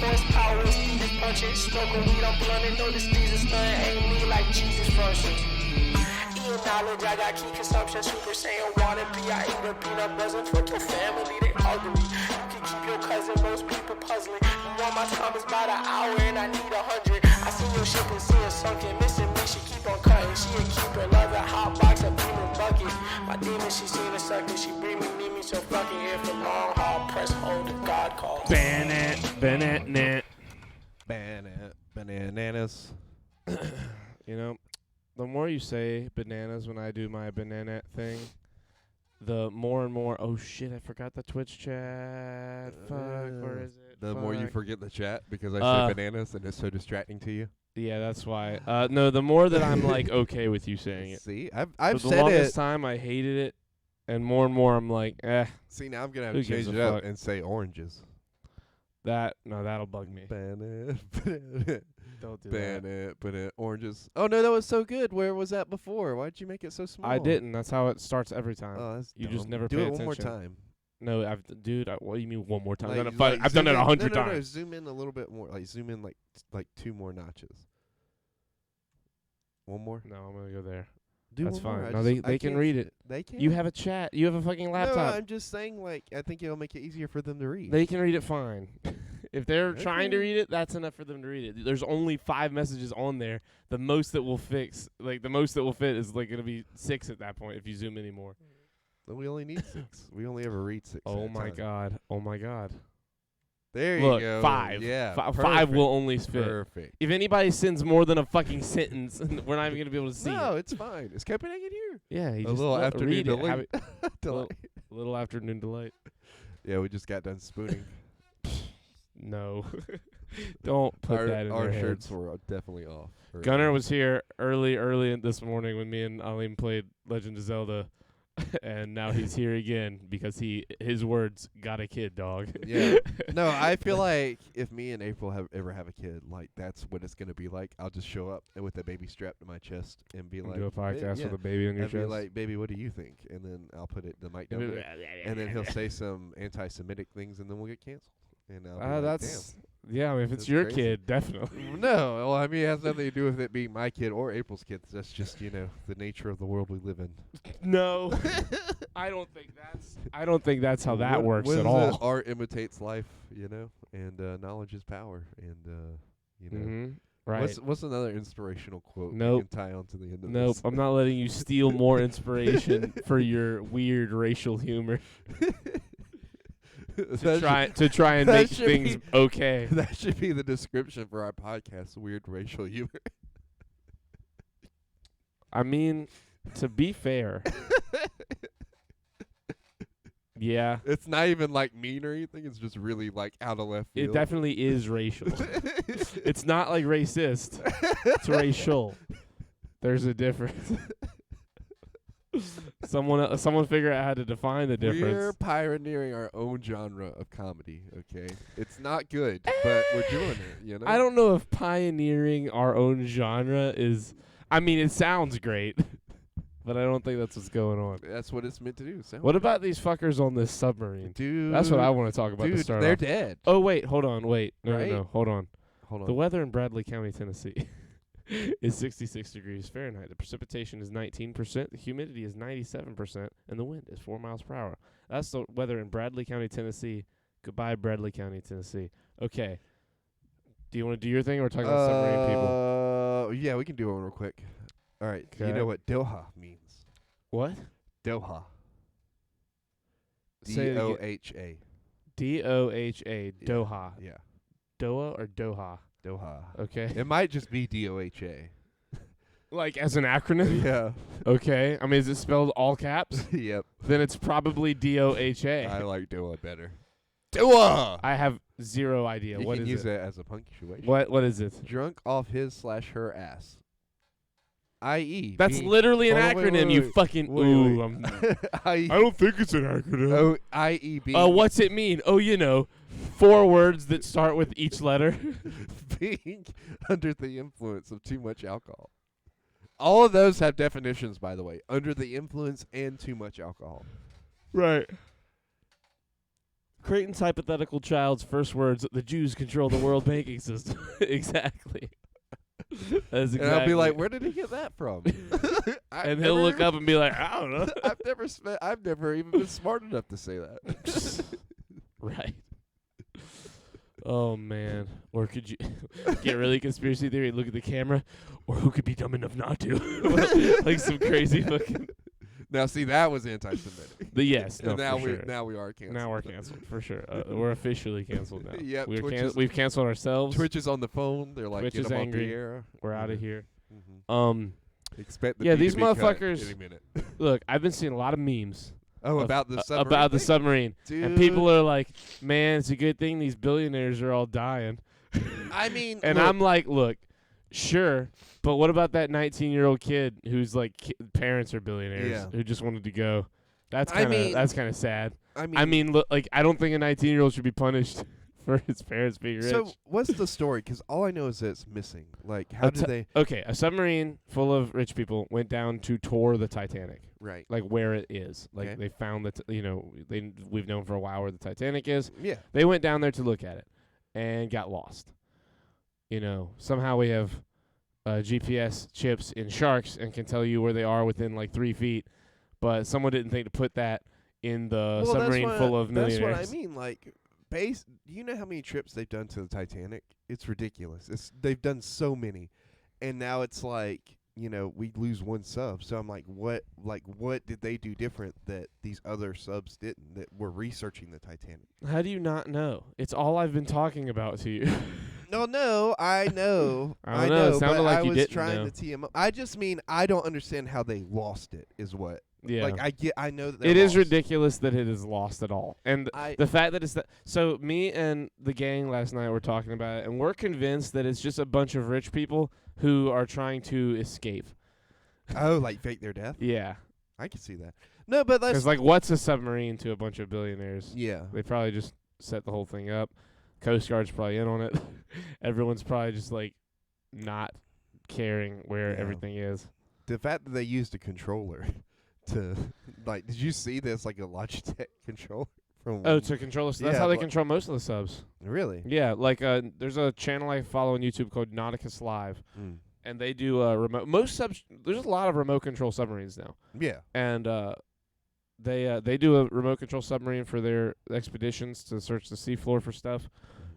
horsepower, speed is punching. Smoking weed, I'm blunting. Notice these is stunning. Ain't me like Jesus functions. Eating knowledge, I got key consumption. Super Saiyan wanna be. I eat a peanut buzzing. Fuck your family, they ugly. You can keep your cousin, most people puzzling. You want my time is about an hour and I need 100. I see your ship and see it sunken. Missing me, she keep on cutting. She a keeper, love a hot box, a demon bucket. My demon, she seen a sucker. She bring me, need me, so fucking here for long haul. Press hold if God calls. Bananas. You know, the more you say bananas when I do my banana thing, the more and more, oh shit, I forgot the Twitch chat. Fuck, where is it? The more you forget the chat because I say bananas and it's so distracting to you. Yeah, that's why. No, the more that I'm like okay with you saying it. See, I've For said the longest it. time I hated it, and more I'm like, See, now I'm gonna have Who to change gives it a up fuck? and say oranges. that'll bug me. Banana, Don't do that. banana, oranges. Oh no, that was so good. Where was that before? Why'd you make it so small? I didn't. That's how it starts every time. Oh, that's You just dumb. never do pay it one more attention. time. No, what do you mean one more time? Like, I've done it 100 No, times. zoom in a little bit more. Like zoom in like 2 more notches. One more. No, I'm gonna go there. Do That's one more. fine. I No, just- they I can can't read see it. They can. You have a chat. You have a fucking laptop. No, I'm just saying. Like I think it'll make it easier for them to read. They can read it fine. If they're trying to Okay. read it, that's enough for them to read it. There's only 5 messages on there. The most that will fit is like gonna be 6 at that point if you zoom anymore. We only need 6. We only ever read 6. Oh at a my time. god. Oh my god. There Look, you go. 5. Yeah. 5 will perfect. only fit. Perfect. If anybody sends more than a fucking sentence, we're not even gonna be able to see No, it. it's fine. Is Copenhagen here? Yeah, you A just little read afternoon it. Have delight. it- Delight. little afternoon delight. Yeah, we just got done spooning. No. Don't put our that in our their shirts heads. were definitely off. Gunnar was here early this morning when me and Alim played Legend of Zelda, and now he's here again because his words got a kid, dog. Yeah. No, I feel like if me and April ever have a kid, like that's what it's gonna be like. I'll just show up with a baby strapped to my chest and be like, do a podcast yeah. with a baby on your I'd be chest. like, baby, what do you think? And then I'll put the mic down there, and then he'll say some anti-Semitic things, and then we'll get canceled. And I'll be like, that's yeah. I mean, if it's That's your crazy. kid, definitely. damn. No, well, I mean, it has nothing to do with it being my kid or April's kid. That's just the nature of the world we live in. No, I don't think that's how that works what at is all. it? Art imitates life, and knowledge is power, and Mm-hmm. Right. What's another inspirational quote Nope. you can tie on to the end of Nope. this? I'm not letting you steal more inspiration for your weird racial humor to try and that make should things be- okay. That should be the description for our podcast, weird racial humor. I mean, to be fair, yeah, It's not even like mean or anything. It's just really like out of left field. it definitely is racial. It's not like racist. It's racial. There's a difference. Someone figure out how to define the difference. We're pioneering our own genre of comedy, okay? It's not good, but we're doing it, I don't know if pioneering our own genre is. I mean, it sounds great, but I don't think that's what's going on. That's what it's meant to do. What about these fuckers on this submarine? Dude. That's what I want to talk about to Dude, start they're off. dead. Oh, wait, hold on, wait. No, Right? no, hold on. Hold on. The weather in Bradley County, Tennessee is 66 degrees Fahrenheit. The precipitation is 19%, the humidity is 97%, and the wind is 4 miles per hour. That's the weather in Bradley County, Tennessee. Goodbye, Bradley County, Tennessee. Okay. Do you want to do your thing or talk about submarine people? Yeah, we can do it real quick. All right. You Okay. know what Doha means? What? Doha. Say it again. D-O-H-A. D-O-H-A, Yeah. Doha. Yeah. Doha or Doha? Doha. Okay. It might just be D-O-H-A. Like as an acronym? Yeah. Okay. I mean, is it spelled all caps? Yep. Then it's probably D-O-H-A. I like Doha better. Doha! I have zero idea. You What can is use it? it as a punctuation. What is it? Drunk off his/her ass. I.e. That's being- literally an Hold on, wait, acronym, wait, you wait. fucking... Wait, Ooh, wait. I.e. I don't think it's an acronym. Oh, i.e. being What's it mean? Oh, 4 words that start with each letter. being under the influence of too much alcohol. All of those have definitions, by the way. Under the influence and too much alcohol. Right. Creighton's hypothetical child's first words: "The Jews control the world banking system." Exactly. That's exactly. And I'll be like, where did he get that from? And he'll look up and be like, I don't know. I've never even been smart enough to say that. Right. Oh man. Or could you get really conspiracy theory and look at the camera? Or who could be dumb enough not to? Like some crazy fucking. Now, see, that was anti-Semitic. But yes, no, And now for sure. now we are canceled. Now we're canceled for sure. We're officially canceled now. Yep, We've canceled ourselves. Twitch is on the phone. They're like, Twitch get is them angry. off the air. We're out of here. Mm-hmm. Expect the yeah, fee these to be cut motherfuckers. any minute. Look, I've been seeing a lot of memes. Oh, about the submarine. About the thing? submarine. Dude. And people are like, man, it's a good thing these billionaires are all dying. I mean, and look, I'm like, look, sure, but what about that 19-year-old kid whose like parents are billionaires who just wanted to go? That's kind of sad. I mean, look, like I don't think a 19-year-old should be punished for his parents being rich. So what's the story? Because all I know is that it's missing. Like, how did they? Okay, a submarine full of rich people went down to tour the Titanic. Right. Like where it is. Like Okay. they found that we've known for a while where the Titanic is. Yeah. They went down there to look at it and got lost. Somehow we have GPS chips in sharks and can tell you where they are within like 3 feet, but someone didn't think to put that in the submarine full of millionaires. That's what I mean. Like, you know how many trips they've done to the Titanic? It's ridiculous. They've done so many, and now it's like, we lose one sub. So I'm like, what did they do different that these other subs didn't, that were researching the Titanic? How do you not know? It's all I've been talking about to you. No, I know. I know. It sounded but like I you was didn't trying know. to tee him up. I just mean I don't understand how they lost it. Is what? Yeah. Like I know that it is lost. ridiculous that it is lost at all, and the fact that it's that. So me and the gang last night were talking about it, and we're convinced that it's just a bunch of rich people who are trying to escape. Oh, like fake their death? Yeah. I can see that. No, but that's Because like, what's a submarine to a bunch of billionaires? yeah. They probably just set the whole thing up. Coast Guard's probably in on it. Everyone's probably just like not caring where everything is. The fact that they used a controller to like, did you see this like a Logitech controller from? Oh, to control us. That's Yeah, how they but- control most of the subs. Really? Yeah, like there's a channel I follow on YouTube called Nauticus Live, Mm. and they do remote. Most subs. There's a lot of remote control submarines now, Yeah. and they do a remote control submarine for their expeditions to search the seafloor for stuff.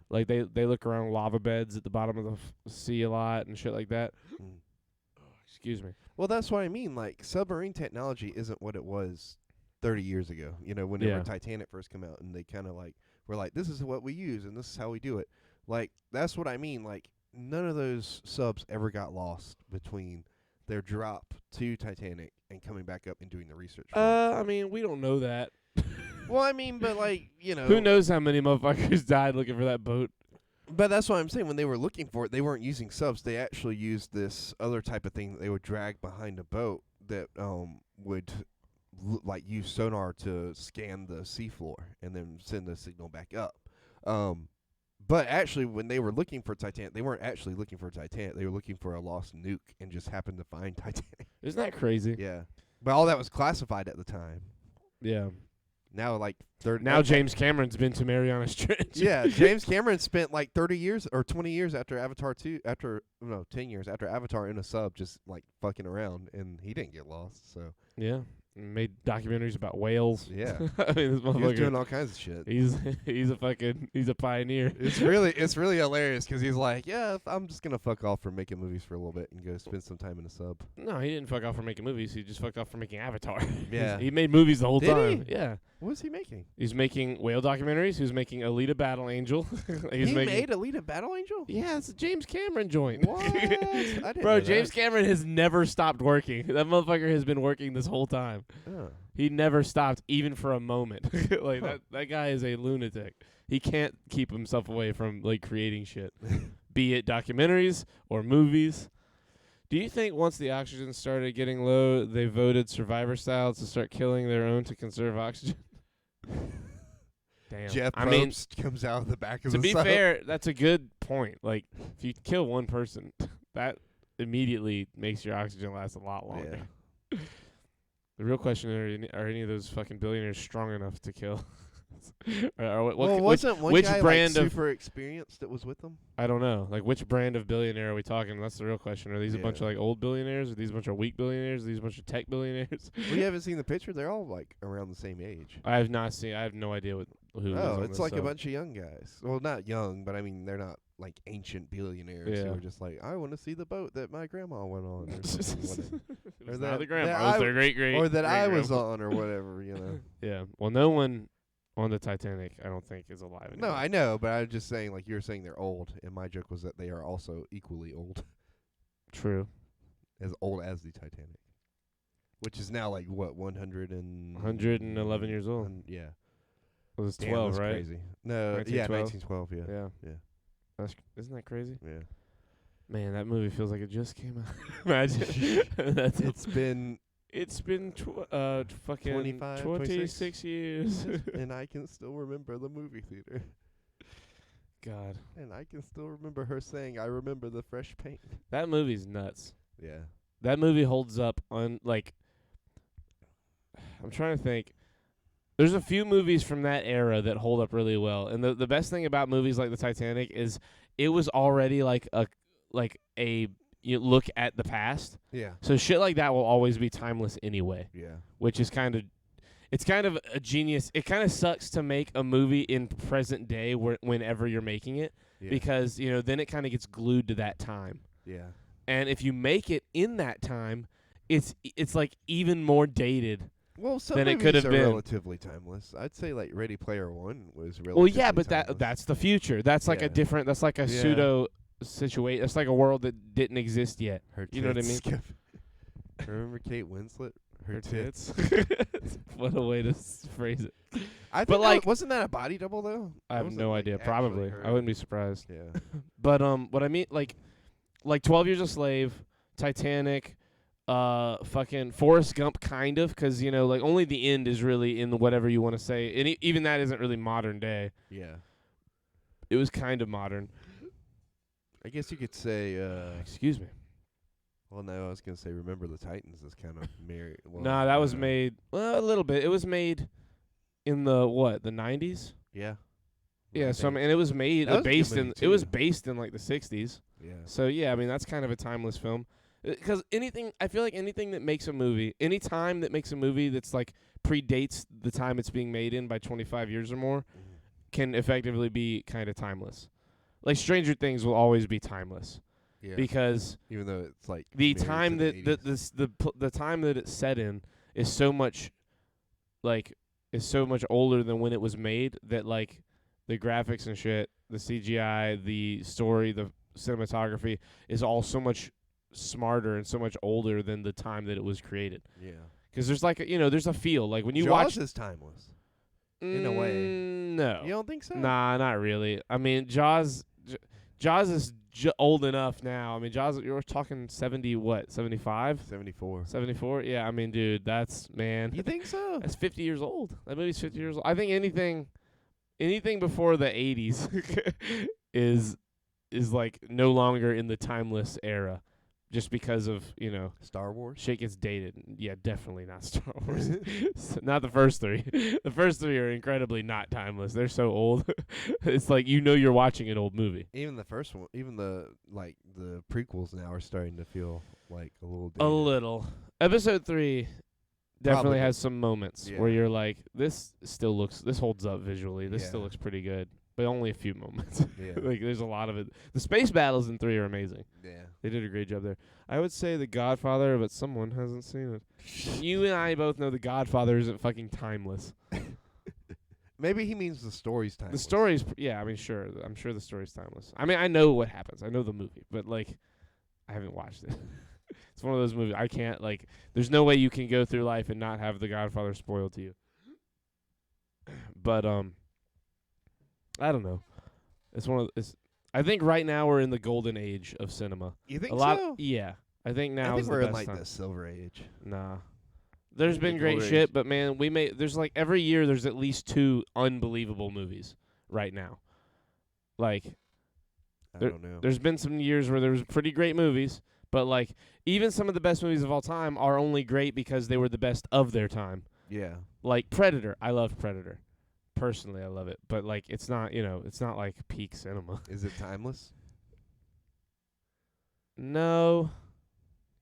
Like they look around lava beds at the bottom of the sea a lot and shit like that. Mm. Excuse me. Well, that's what I mean. Like, submarine technology isn't what it was 30 years ago. Whenever Yeah. Titanic first came out, and they kind of like were like, this is what we use, and this is how we do it. Like, that's what I mean. Like, none of those subs ever got lost between their drop to Titanic and coming back up and doing the research. I mean, we don't know that. Well, I mean, but like, Who knows how many motherfuckers died looking for that boat? But that's what I'm saying. When they were looking for it, they weren't using subs. They actually used this other type of thing that they would drag behind a boat that would like use sonar to scan the seafloor and then send the signal back up. But actually, when they were looking for Titanic, they weren't actually looking for Titanic. They were looking for a lost nuke and just happened to find Titanic. Isn't that crazy? Yeah. But all that was classified at the time. Yeah. Now, like, Now James Cameron's been to Marianas Trench. yeah, James Cameron spent like 30 years or 20 years after Avatar 2, 10 years after Avatar in a sub just like fucking around, and he didn't get lost, so. Yeah. Made documentaries about whales. Yeah. I mean, this He was motherfucker. doing all kinds of shit. He's a pioneer. It's really hilarious because he's like, yeah, I'm just gonna fuck off from making movies for a little bit and go spend some time in a sub. No, he didn't fuck off for making movies. He just fucked off for making Avatar. Yeah. he made movies the whole Did time. he? Yeah. What was he making? He's making whale documentaries. He was making Alita Battle Angel. He made Alita Battle Angel? Yeah, it's a James Cameron joint. What? I didn't Bro, know James that. Cameron has never stopped working. That motherfucker has been working this whole time. Oh. He never stopped, even for a moment. Like that guy is a lunatic. He can't keep himself away from like creating shit, be it documentaries or movies. Do you think once the oxygen started getting low, they voted Survivor style to start killing their own to conserve oxygen? Damn. Jeff I mean, Probst comes out of the back of to the be sub. fair, that's a good point. Like, if you kill one person, that immediately makes your oxygen last a lot longer. Yeah. The real question are any of those fucking billionaires strong enough to kill? Wasn't one which guy brand like of super experienced that was with them? I don't know. Like, which brand of billionaire are we talking? That's the real question. Are these a bunch of Yeah. like old billionaires? Are these a bunch of weak billionaires? Are these a bunch of tech billionaires? We haven't seen the picture. They're all like around the same age. I have not seen. I have no idea who. is Oh, on it's this, like a so. bunch of young guys. Well, not young, but I mean they're not like ancient billionaires who Yeah. are just like, I want to see the boat that my grandma went on, or something, It was Or not that- the grandma. that It was I their great or that I was grandma. on, or whatever. You know. Yeah. Well, no one on the Titanic, I don't think, is alive anymore. No, I know, but I'm just saying, like you're saying, they're old, and my joke was that they are also equally old, True. as old as the Titanic, which is now like what 111 years old. Yeah. It was Damn, 12, that's right? Crazy. No, yeah, 1912? 1912. Yeah. Yeah. Yeah. Isn't that crazy? Yeah. Man, that movie feels like it just came out. Imagine. That's It's been It's been fucking 25, 26 years. and I can still remember the movie theater. God. And I can still remember her saying, I remember the fresh paint. That movie's nuts. Yeah. That movie holds up on, like, I'm trying to think. There's a few movies from that era that hold up really well. And the best thing about movies like the Titanic is it was already like a you look at the past. Yeah. So shit like that will always be timeless anyway, Yeah. which is kind of a genius. It kind of sucks to make a movie in present day whenever you're making it Yeah. because, you know, then it kind of gets glued to that time. Yeah. And if you make it in that time, it's like even more dated. Well, some Then it movies could have are been. relatively timeless. I'd say like Ready Player One was relatively Well, yeah, but timeless. that's the future. That's like a Yeah. different. That's like a Yeah. pseudo situation. It's like a world that didn't exist yet. Her You know what I tits skip. Remember Kate Winslet? Her tits. What a way to phrase it. I think But, like- wasn't that a body double though? I have Wasn't, no like, idea. actually Probably. her? I wouldn't be surprised. Yeah. But what I mean, like 12 Years a Slave, Titanic, fucking Forrest Gump, kind of, because you know, like only the end is really in whatever you want to say, and even that isn't really modern day. Yeah. It was kind of modern. I guess you could say. Excuse me. Well, no, I was gonna say Remember the Titans is kind of married. Well, Nah, that was made a little bit. It was made in the 90s. Yeah. Yeah, I so I think. mean, and it was made That was a good based in movie, it was too. based in like the 60s. Yeah. So yeah, I mean that's kind of a timeless film. Because I feel like anything that makes a movie, any time that makes a movie that's like predates the time it's being made in by 25 years or more, can effectively be kind of timeless. Like Stranger Things will always be timeless Yeah. because Even though it's like the married to time the that 80s. the time that it's set in is so much older than when it was made that like the graphics and shit, the CGI, the story, the cinematography is all so much smarter and so much older than the time that it was created. Yeah. Because there's like there's a feel like when you Jaws watch is timeless. in a way. No, You don't think so? nah, not really. I mean, Jaws is old enough now. I mean, Jaws, you're talking 75, 74. 74. Yeah, I mean, dude, that's You think so? that's 50 years old. That movie's 50 years old. I think anything before the 80s is like no longer in the timeless era, just because of Star Wars? shit gets dated. Yeah, definitely not Star Wars. Not the first three. The first three are incredibly not timeless. They're so old. It's like you're watching an old movie. Even the first one, even the prequels now are starting to feel like a little A dated. little. Episode 3 definitely Probably. has some moments Yeah. where you're like, this holds up visually. This still Yeah. looks pretty good. But only a few moments. Yeah. Like there's a lot of it. The space battles in 3 are amazing. Yeah. They did a great job there. I would say The Godfather, but someone hasn't seen it. You and I both know The Godfather isn't fucking timeless. Maybe he means the story's timeless. The story's, yeah, I mean, sure. I'm sure the story's timeless. I mean, I know what happens. I know the movie, but, like, I haven't watched it. It's one of those movies I can't, like, there's no way you can go through life and not have The Godfather spoiled to you. But, I don't know. I think right now we're in the golden age of cinema. You think A lot, so? yeah. I think now I is think the we're in best like time. the silver age. Nah. There's The been great golden shit, age. but man, there's like every year there's at least 2 unbelievable movies right now. Like I There- don't know. there's been some years where there was pretty great movies, but like even some of the best movies of all time are only great because they were the best of their time. Yeah. Like Predator, I love Predator. personally, I love it. But like, it's not, it's not like peak cinema. Is it timeless? No,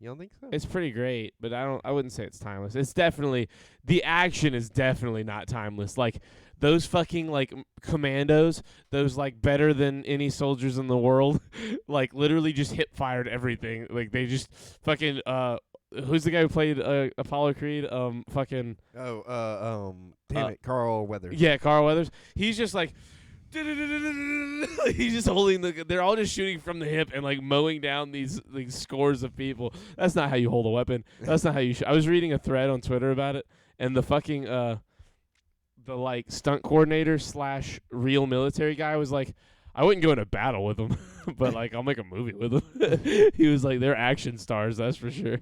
You don't think so? it's pretty great, but I wouldn't say it's timeless. It's definitely, the action is definitely not timeless. Like, those fucking, like, commandos, those, like, better than any soldiers in the world, like, literally just hip-fired everything. Like, they just fucking, who's the guy who played Apollo Creed? Damn it, Carl Weathers. Yeah, Carl Weathers. He's just like, he's just holding they're all just shooting from the hip and like mowing down these scores of people. That's not how you hold a weapon. That's not how you I was reading a thread on Twitter about it, and the fucking the like stunt coordinator / real military guy was like, I wouldn't go into battle with them, but like I'll make a movie with them. He was like, they're action stars, that's for sure.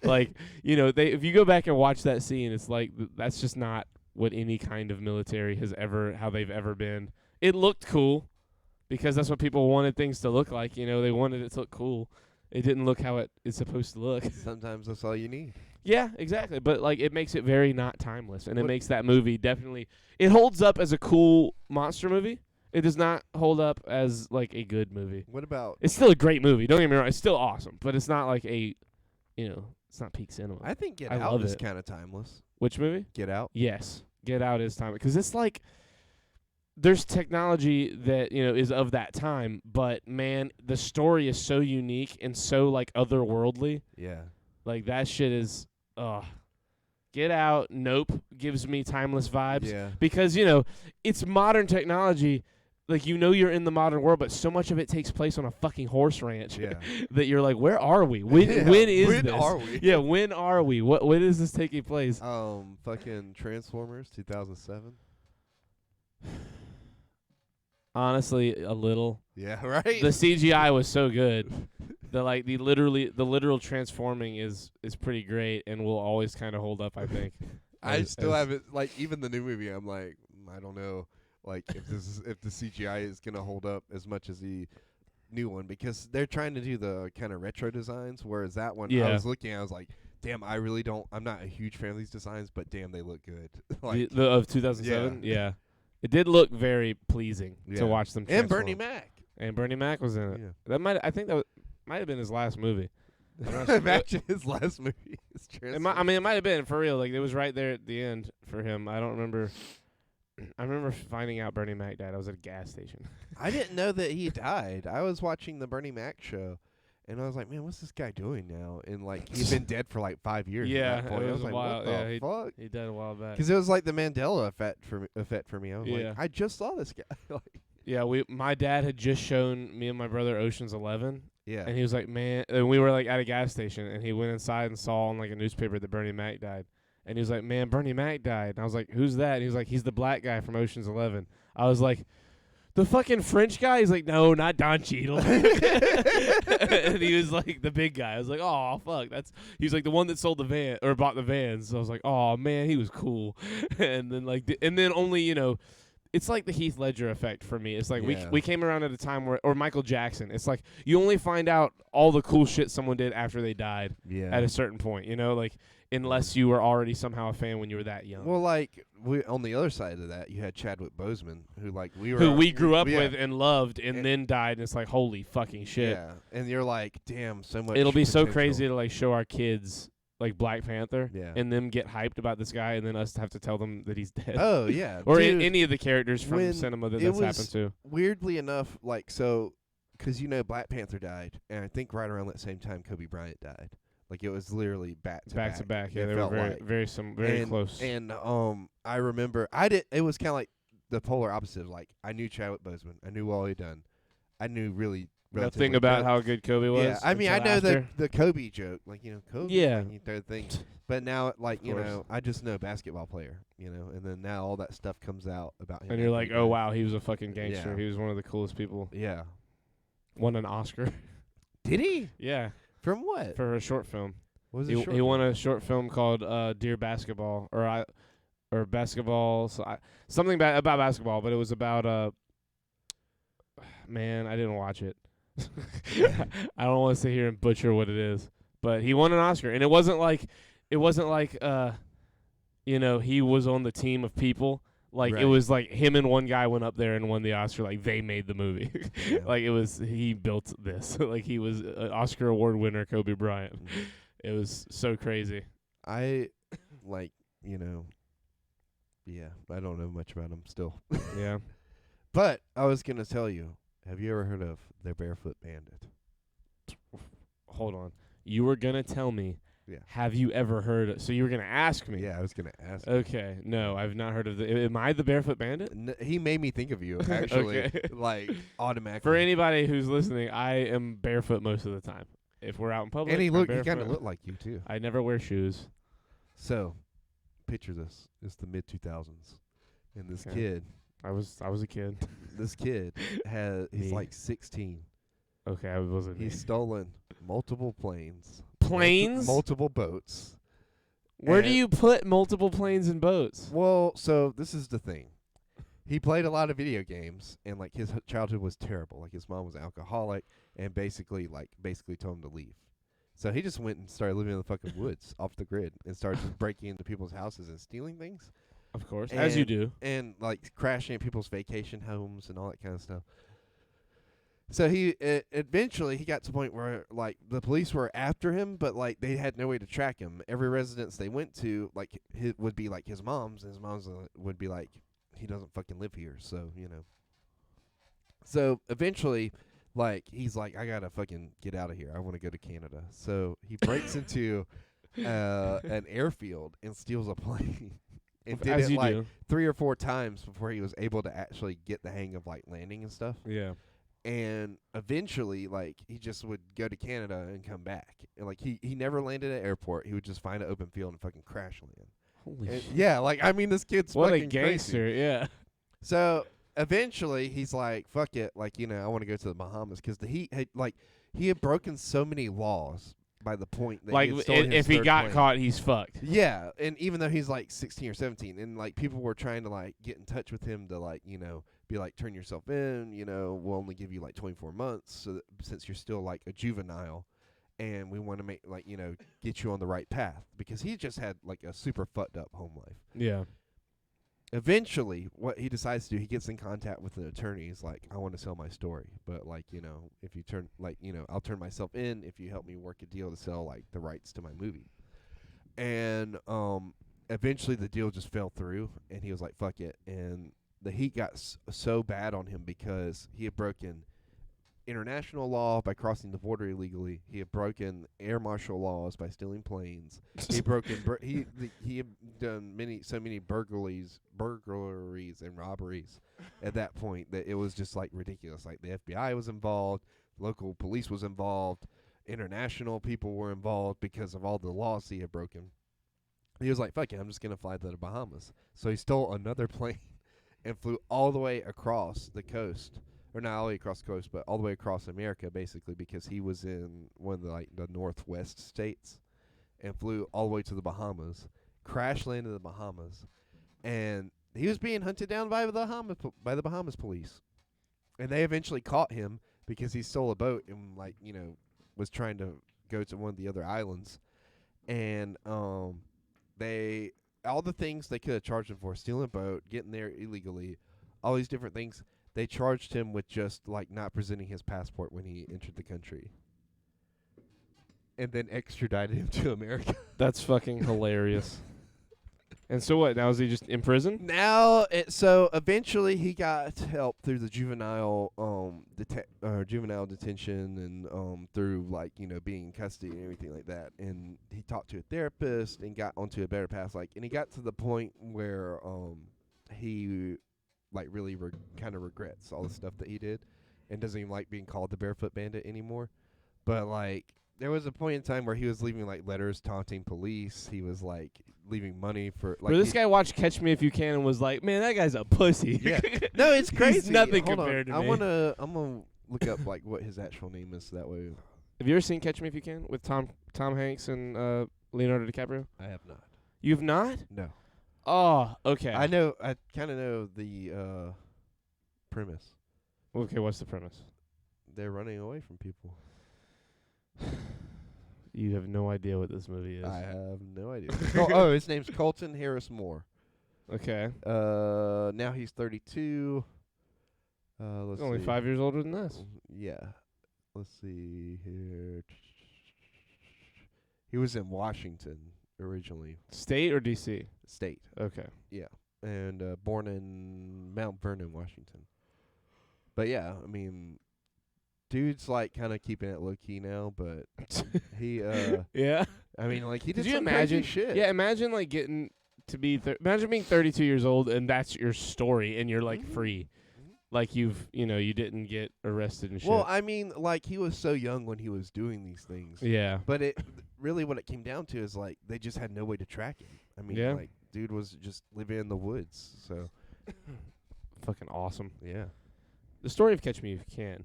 Like, if you go back and watch that scene, it's like that's just not what any kind of military how they've ever been. It looked cool because that's what people wanted things to look like. They wanted it to look cool. It didn't look how it is supposed to look. Sometimes that's all you need. Yeah, exactly. But like, it makes it very not timeless, and it makes that movie definitely. It holds up as a cool monster movie. It does not hold up as like a good movie. What about? It's still a great movie. Don't get me wrong. It's still awesome, but it's not like it's not peak cinema. I think Get I Out love is it. kind of timeless. Which movie? Get Out. Yes, Get Out is timeless because it's like. There's technology that, is of that time, but man, the story is so unique and so like otherworldly. Yeah. Like that shit is Get Out, Nope gives me timeless vibes. Yeah. Because, it's modern technology. Like, you're in the modern world, but so much of it takes place on a fucking horse ranch. Yeah. That you're like, where are we? When is this? When are we? Yeah, when are we? When is this taking place? Fucking Transformers 2007. Honestly, a little. Yeah, right. The CGI was so good. The literal transforming is pretty great and will always kind of hold up, I think. I still haven't, like, even the new movie, I'm like, I don't know, like, if the CGI is gonna hold up as much as the new one, because they're trying to do the kind of retro designs, whereas that one, I was looking, I was like, damn, I'm not a huge fan of these designs, but damn, they look good. Like, the of 2007, yeah. It did look very pleasing to watch them transform. And Bernie Mac. And Bernie Mac was in it. Yeah. I think that might have been his last movie. Imagine his last movie. It might have been for real. Like, it was right there at the end for him. I don't remember. I remember finding out Bernie Mac died. I was at a gas station. I didn't know that he died. I was watching the Bernie Mac show, and I was like, man, what's this guy doing now? And, like, he'd been dead for, like, 5 years. Yeah, at that point. it I was was like, wild. what the Yeah, fuck? He died a while back. Because it was like the Mandela effect for me. I was Yeah. like, I just saw this guy. Like, Yeah, my dad had just shown me and my brother Ocean's 11. yeah. And he was like, man, and we were like at a gas station, and he went inside and saw on like a newspaper that Bernie Mac died. And he was like, man, Bernie Mac died. And I was like, who's that? And he was like, he's the black guy from Ocean's 11. I was like, the fucking French guy? He's like, no, not Don Cheadle. And he was like the big guy. I was like, oh, fuck. He was like the one that sold the van or bought the vans. So I was like, oh, man, he was cool. And then only, it's like the Heath Ledger effect for me. It's like we came around at a time or Michael Jackson. It's like you only find out all the cool shit someone did after they died at a certain point, like unless you were already somehow a fan when you were that young. Well, like on the other side of that, you had Chadwick Boseman, who we grew up with and loved, and then died. And it's like, holy fucking shit. Yeah, and you're like, damn, so much. It'll be so potential. crazy to like show our kids like Black Panther, Yeah. and them get hyped about this guy, and then us have to tell them that he's dead. Oh yeah, Or dude, any of the characters from when cinema it that's was happened to. weirdly enough, like so, because Black Panther died, and I think right around that same time Kobe Bryant died. Like it was literally back to back. Yeah, It they were felt very, like. very close. And I remember it was kind of like the polar opposite. Of like I knew Chadwick Boseman, I knew all he'd done, I knew really. Nothing about how good Kobe was. Yeah, I mean, I know the Kobe joke, like Kobe. Yeah. Like, you throw things, but now like I just know basketball player, and then now all that stuff comes out about him. And you're like, oh wow, he was a fucking gangster. Yeah. He was one of the coolest people. Yeah. Won an Oscar. Did he? Yeah, From what? for a short film. What was He it short he won film? a short film called Dear Basketball or basketball something about basketball, but it was about man, I didn't watch it. I don't want to sit here and butcher what it is, but he won an Oscar, and it wasn't like he was on the team of people. Like Right. it was like him and one guy went up there and won the Oscar. Like they made the movie. Yeah. Like he built this. Like he was an Oscar award winner, Kobe Bryant. Mhm. It was so crazy. I like, yeah, I don't know much about him still. Yeah. But I was going to tell you, have you ever heard of the Barefoot Bandit? Hold on. You were gonna tell me. Yeah. Have you ever heard? So you were gonna ask me. Yeah, I was going to ask. Okay. No, I've not heard of the. Am I the Barefoot Bandit? He made me think of you, actually, Okay. like, automatically. For anybody who's listening, I am barefoot most of the time. If we're out in public, And he I'm kind of barefoot. looked like you, too. I never wear shoes. So, picture this. It's the mid-2000s. And this Okay. kid, I was a kid. he's Me. like 16. Okay, I wasn't. He's stolen multiple planes. Planes? Multiple boats. Where do and- you put multiple planes and boats? Well, so this is the thing. He played a lot of video games, and like his childhood was terrible. Like his mom was an alcoholic, and basically told him to leave. So he just went and started living in the fucking woods, off the grid, and started just breaking into people's houses and stealing things, Of course, as you And- do. and like crashing at people's vacation homes and all that kind of stuff. So he eventually he got to the point where like the police were after him, but like they had no way to track him. Every residence they went to, like would be like his mom's. And his mom's would be like, he doesn't fucking live here, so So eventually, like he's like, I gotta fucking get out of here. I want to go to Canada. So he breaks into an airfield and steals a plane. And did As it you like do. 3 or 4 times before he was able to actually get the hang of like landing and stuff. Yeah. And eventually, like, he just would go to Canada and come back. And, like, he never landed at an airport. He would just find an open field and fucking crash land. Holy And shit. yeah, like, I mean, this kid's What a fucking gangster. crazy. Yeah. So eventually, he's like, fuck it. Like, I want to go to the Bahamas. Because he had broken so many laws by the point that Like he had stolen his if he third got plane. caught, he's fucked. Yeah, and even though he's like 16 or 17, and like people were trying to like get in touch with him to like be like, turn yourself in, we'll only give you like 24 months, so that since you're still like a juvenile, and we want to make like get you on the right path, because he just had like a super fucked up home life. Yeah. Eventually, what he decides to do, he gets in contact with an attorney. He's like, I want to sell my story, but like, if you turn I'll turn myself in if you help me work a deal to sell like the rights to my movie. And eventually the deal just fell through, and he was like, fuck it. And the heat got so bad on him because he had broken international law by crossing the border illegally. He had broken air marshal laws by stealing planes. He he had done so many burglaries and robberies at that point that it was just like ridiculous. Like the FBI was involved, local police was involved, international people were involved because of all the laws he had broken. He was like, fuck it, I'm just gonna fly to the Bahamas. So he stole another plane and flew all the way across the coast. Or not all the way across the coast, but all the way across America, basically, because he was in one of the northwest states, and flew all the way to the Bahamas, crash landed in the Bahamas, and he was being hunted down by the Bahamas police, and they eventually caught him because he stole a boat and was trying to go to one of the other islands, and all the things they could have charged him for, stealing a boat, getting there illegally, all these different things. They charged him with just like not presenting his passport when he entered the country, and then extradited him to America. That's fucking hilarious. And so what? Now is he just in prison? Now, so eventually he got help through the juvenile juvenile detention, and through being in custody and everything like that. And he talked to a therapist and got onto a better path. And he got to the point where he really kind of regrets all the stuff that he did, and doesn't even like being called the Barefoot Bandit anymore. But there was a point in time where he was leaving letters taunting police. He was leaving money for Bro, this guy watched Catch Me If You Can and was like, man, that guy's a pussy. Yeah. No, it's crazy. He's nothing Hold on. compared to me. I'm gonna look up what his actual name is, so that way. Have you ever seen Catch Me If You Can with Tom Hanks and Leonardo DiCaprio? I have not. You've not? No. Oh, okay. I kind of know the premise. Okay, what's the premise? They're running away from people. You have no idea what this movie is. I have no idea. Oh, his name's Colton Harris Moore. Okay. Now he's 32. Let's He's only see. 5 years older than us. Yeah. Let's see here. He was in Washington originally, State or D.C.? state. Okay. And born in Mount Vernon, Washington. But yeah, I mean, dude's like kind of keeping it low key now, but he Yeah. I mean, like he did Could you some imagine? crazy shit. Yeah, imagine like getting to be. Imagine being 32 years old and that's your story, and you're like Mhm. free, like you didn't get arrested and shit. Well, I mean, like he was so young when he was doing these things. yeah. But it really what it came down to is like they just had no way to track him. I mean, Yeah. like dude was just living in the woods. So Fucking awesome. yeah. The story of Catch Me If You Can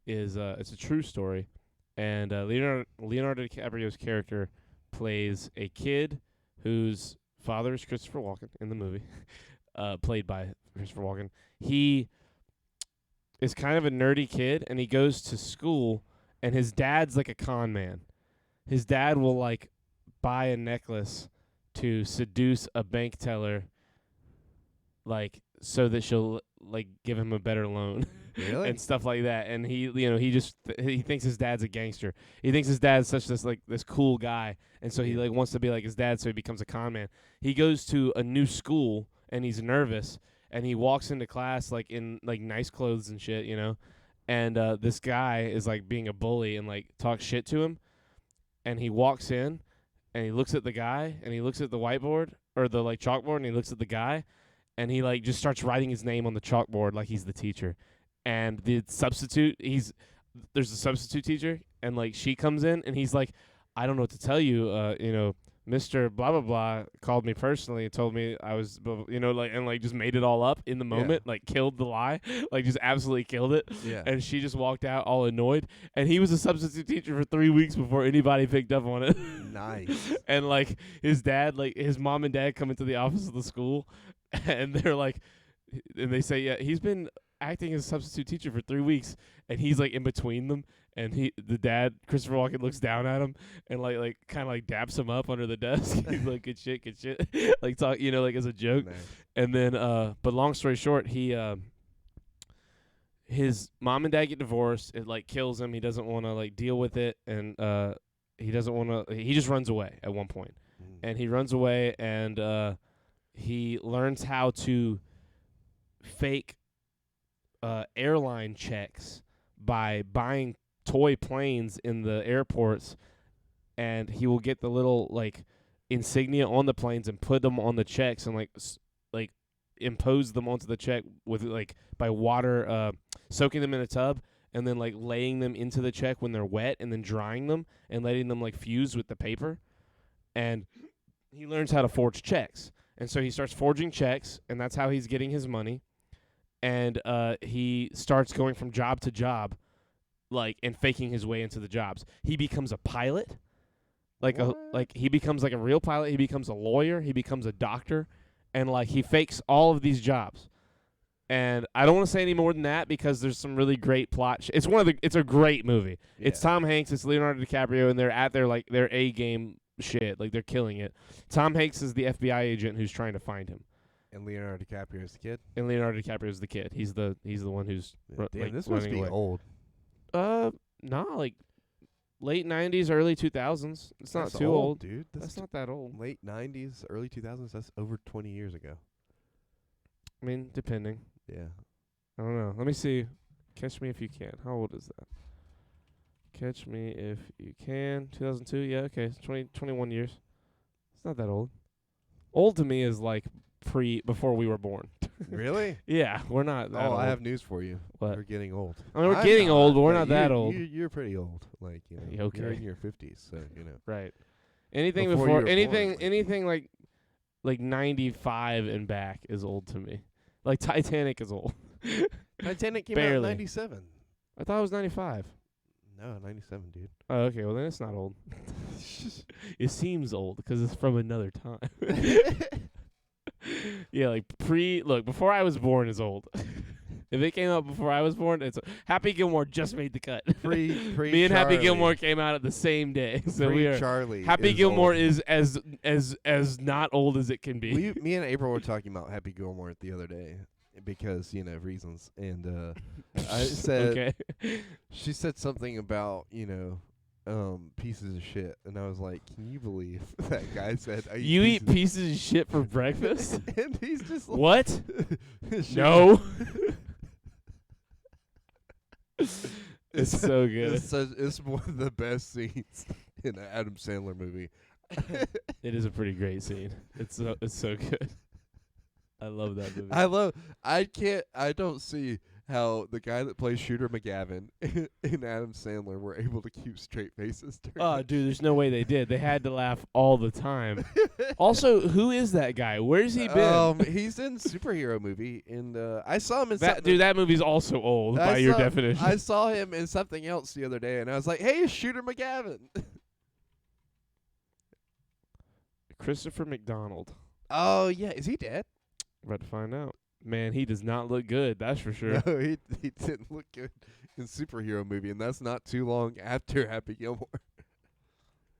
is it's a true story, and Leonardo DiCaprio's character plays a kid whose father is Christopher Walken in the movie, played by Christopher Walken. He is kind of a nerdy kid, and he goes to school, and his dad's like a con man. His dad will like buy a necklace to seduce a bank teller, like so that she'll like give him a better loan. Really? And stuff like that, and he just he thinks his dad's a gangster. He thinks his dad's such this cool guy, and so he like wants to be like his dad, so he becomes a con man. He goes to a new school and he's nervous, and he walks into class like in like nice clothes and shit, and this guy is like being a bully and like talks shit to him, and he walks in and he looks at the guy and he looks at the whiteboard or the like chalkboard and he looks at the guy, and he like just starts writing his name on the chalkboard like he's the teacher. And the substitute, there's a substitute teacher, and like she comes in, and he's like, I don't know what to tell you, Mr. Blah blah blah called me personally and told me I was, and like just made it all up in the moment, like killed the lie, like just absolutely killed it. Yeah. And she just walked out all annoyed, and he was a substitute teacher for 3 weeks before anybody picked up on it. Nice. And like his dad, like his mom and dad come into the office of the school, and they're like, and they say, yeah, he's been acting as a substitute teacher for 3 weeks, and he's like in between them, and the dad, Christopher Walken, looks down at him and like kind of like daps him up under the desk. He's like, good shit, like talk, like as a joke. Nice. And then but long story short, his mom and dad get divorced. It like kills him. He doesn't want to like deal with it, and he just runs away at one point. And he runs away, and he learns how to fake airline checks by buying toy planes in the airports, and he will get the little like insignia on the planes and put them on the checks and like impose them onto the check with like by water, soaking them in a tub and then like laying them into the check when they're wet and then drying them and letting them like fuse with the paper. And he learns how to forge checks, and so he starts forging checks, and that's how he's getting his money. And he starts going from job to job, like, and faking his way into the jobs. He becomes a pilot, he becomes like a real pilot. He becomes a lawyer. He becomes a doctor, and like he fakes all of these jobs. And I don't want to say any more than that because there's some really great plot. It's a great movie. Yeah. It's Tom Hanks, it's Leonardo DiCaprio, and they're at their like their A game shit. Like they're killing it. Tom Hanks is the FBI agent who's trying to find him. And Leonardo DiCaprio is the kid. And Leonardo DiCaprio is the kid. He's the one who's Damn, this must running be away. old. Nah, like late 90s, early 2000s. It's not That's too old. dude. That's not that old. Late 90s, early 2000s. That's over 20 years ago. I mean, depending. Yeah. I don't know. Let me see. Catch Me If You Can. How old is that? Catch Me If You Can. 2002. Yeah, okay. It's 21 years. It's not that old. Old to me is like before we were born. Really? Yeah, we're not that old. I have news for you. What? We're getting old. I mean, we're I'm getting not, old, but we're but not that old. You're pretty old. Like, Okay. you're in your 50s, so, Right. Anything Before you before were anything born. anything like 95 and back is old to me. Like Titanic is old. Titanic came out in Barely. 97. I thought it was 95. No, 97, dude. Oh, okay. Well, then it's not old. It seems old because it's from another time. Yeah, like before I was born is old. If it came out before I was born, it's Happy Gilmore just made the cut. Pre Me and Happy Charlie. Gilmore came out at the same day, so we are. Charlie. Happy is Gilmore old. is as not old as it can be. Me and April were talking about Happy Gilmore the other day because reasons, and I said Okay. she said something about pieces of shit, and I was like, can you believe that guy said I You eat pieces of shit for breakfast? and he's just like, What? Shit. No. It's so good. It's one of the best scenes in an Adam Sandler movie. It is a pretty great scene. It's so good. I love that movie. I don't see how the guy that plays Shooter McGavin in Adam Sandler were able to keep straight faces during Oh, dude, there's no way they did. They had to laugh all the time. Also, who is that guy? Where's he been? He's in superhero movie, and I saw him in That something. dude, that movie's also old by your definition. I saw him in something else the other day, and I was like, "Hey, it's Shooter McGavin." Christopher McDonald. Oh yeah, is he dead? About to find out. Man, he does not look good. That's for sure. No, he didn't look good in superhero movie, and that's not too long after Happy Gilmore.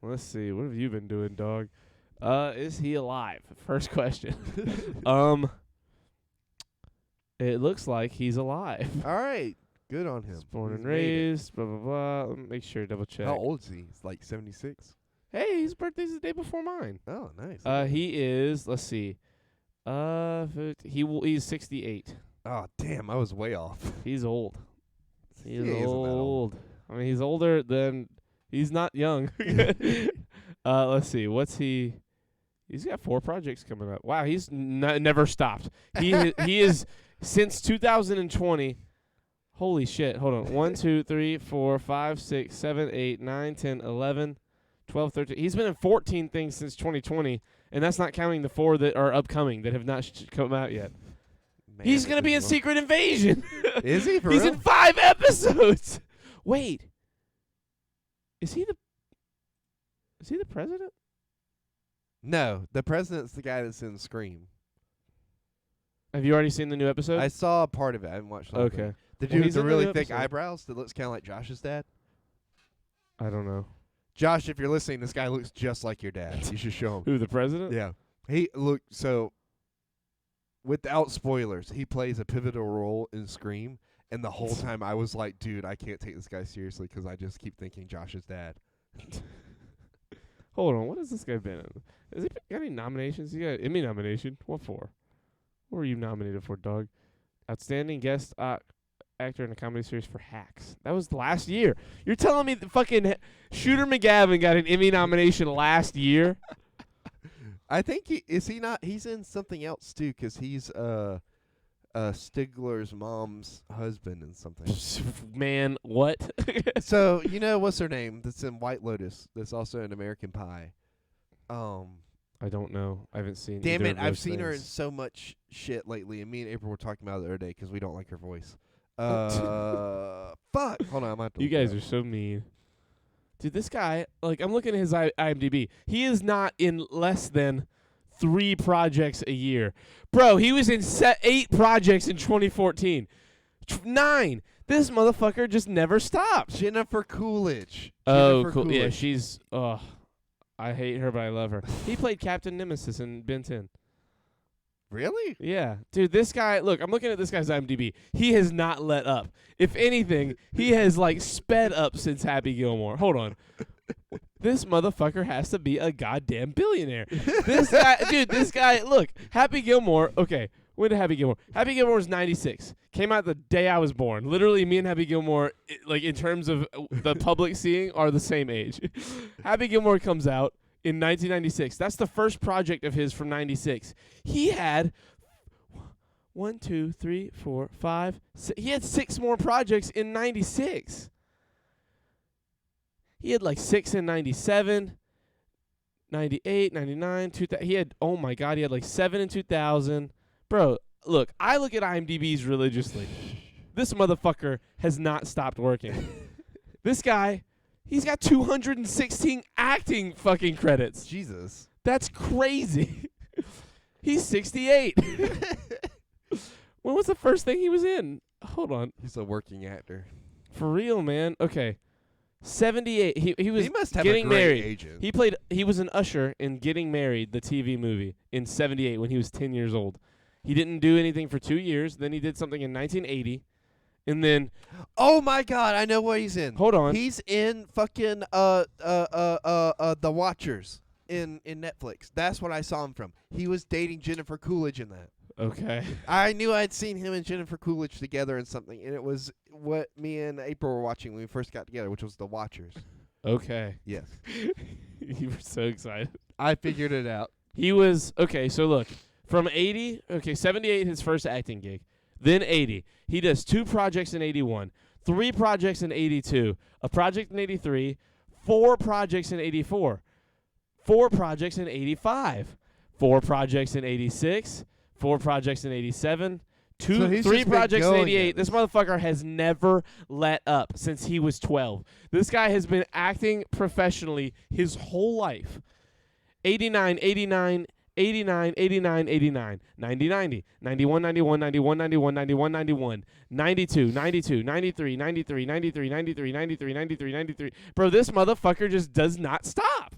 Let's see. What have you been doing, dog? Is he alive? First question. It looks like he's alive. All right, good on him. He's born and He's made it. raised. Blah blah blah. Let me make sure. Double check. How old is he? He's like 76. Hey, his birthday's the day before mine. Oh, nice. He is. Let's see. He's 68. Oh, damn, I was way off. He's old. He is He isn't that old. old. I mean, he's older than. He's not young. Let's see. What's he? He's got 4 projects coming up. Wow, he's never stopped. He is since 2020. Holy shit. Hold on. 1, 2, 3, 4, 5, 6, 7, 8, 9, 10, 11, 12, 13. He's been in 14 things since 2020, and that's not counting the 4 that are upcoming that have not come out yet. Man, He's going to be in Secret Invasion. Is he? For He's real? in 5 episodes. Wait. Is he the president? No, the president's the guy that's in Scream. Have you already seen the new episode? I saw a part of it. I haven't watched the whole Okay. thing. The Well, dude he's with the in the really new thick episode. eyebrows that looks kind of like Josh's dad. I don't know. Josh, if you're listening, this guy looks just like your dad. You should show him. Who, the president? Yeah. So without spoilers, he plays a pivotal role in Scream, and the whole time I was like, dude, I can't take this guy seriously because I just keep thinking Josh's dad. Hold on. What has this guy been in? Has he got any nominations? He got an Emmy nomination. What for? What were you nominated for, dog? Outstanding guest actor in a comedy series for Hacks. That was last year. You're telling me the fucking Shooter McGavin got an Emmy nomination last year? I think he's in something else too, 'cause he's Stigler's mom's husband in something. Man, what? So what's her name? That's in White Lotus. That's also in American Pie. I don't know. I haven't seen. Damn either it! of I've those seen her in things. so much shit lately, and me and April were talking about it the other day because we don't like her voice. Fuck. Hold on, I'm You guys are so mean. Dude, this guy, I'm looking at his IMDb. He is not in less than 3 projects a year. Bro, he was in 8 projects in 2014. 9. This motherfucker just never stops. Jennifer Coolidge. Oh, Jennifer cool. Yeah, Coolidge. she's, I hate her, but I love her. He played Captain Nemesis in Ben 10. Really? Yeah. Dude, this guy, look, I'm looking at this guy's IMDb. He has not let up. If anything, he has, sped up since Happy Gilmore. Hold on. This motherfucker has to be a goddamn billionaire. This guy, look, Happy Gilmore, okay, when did Happy Gilmore? Happy Gilmore was 96. Came out the day I was born. Literally, me and Happy Gilmore, in terms of the public seeing, are the same age. Happy Gilmore comes out in 1996. That's the first project of his from 96. He had 1, 2, 3, 4, 5, 6. He had 6 more projects in 96. He had 6 in 97, 98, 99, 2000. He had, oh my God, he had 7 in 2000. Bro, look, I look at IMDb's religiously. This motherfucker has not stopped working. This guy, he's got 216 acting fucking credits. Jesus. That's crazy. He's 68. When was the first thing he was in? hold on. He's a working actor. For real, man. Okay. 78. He was He must have Getting a great Married. agent. He was an usher in Getting Married, the TV movie, in 78 when he was 10 years old. He didn't do anything for 2 years. Then he did something in 1980. And then Oh my God, I know what he's in. hold on. He's in fucking The Watchers in Netflix. That's what I saw him from. He was dating Jennifer Coolidge in that. Okay. I knew I'd seen him and Jennifer Coolidge together in something, and it was what me and April were watching when we first got together, which was The Watchers. Okay. Yes. You were so excited. I figured it out. He was okay, so look, from 80, 78 his first acting gig. Then 80. He does 2 projects in 81, 3 projects in 82, a project in 83, 4 projects in 84, 4 projects in 85, 4 projects in 86, 4 projects in 87, So he's 3 just been projects in going 88. at This this. motherfucker has never let up since he was 12. This guy has been acting professionally his whole life. 89, 89, 89, 89, 89, 90, 90, 91, 91, 91, 91, 91, 91, 92, 92, 93, 93, 93, 93, 93, 93, 93. Bro, this motherfucker just does not stop.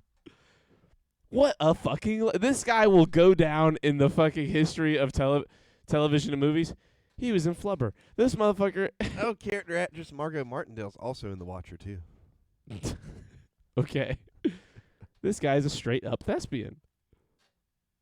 What a fucking... This guy will go down in the fucking history of television and movies. He was in Flubber. This motherfucker... Oh, character actress Margot Martindale's also in The Watcher, too. Okay. This guy's a straight-up thespian.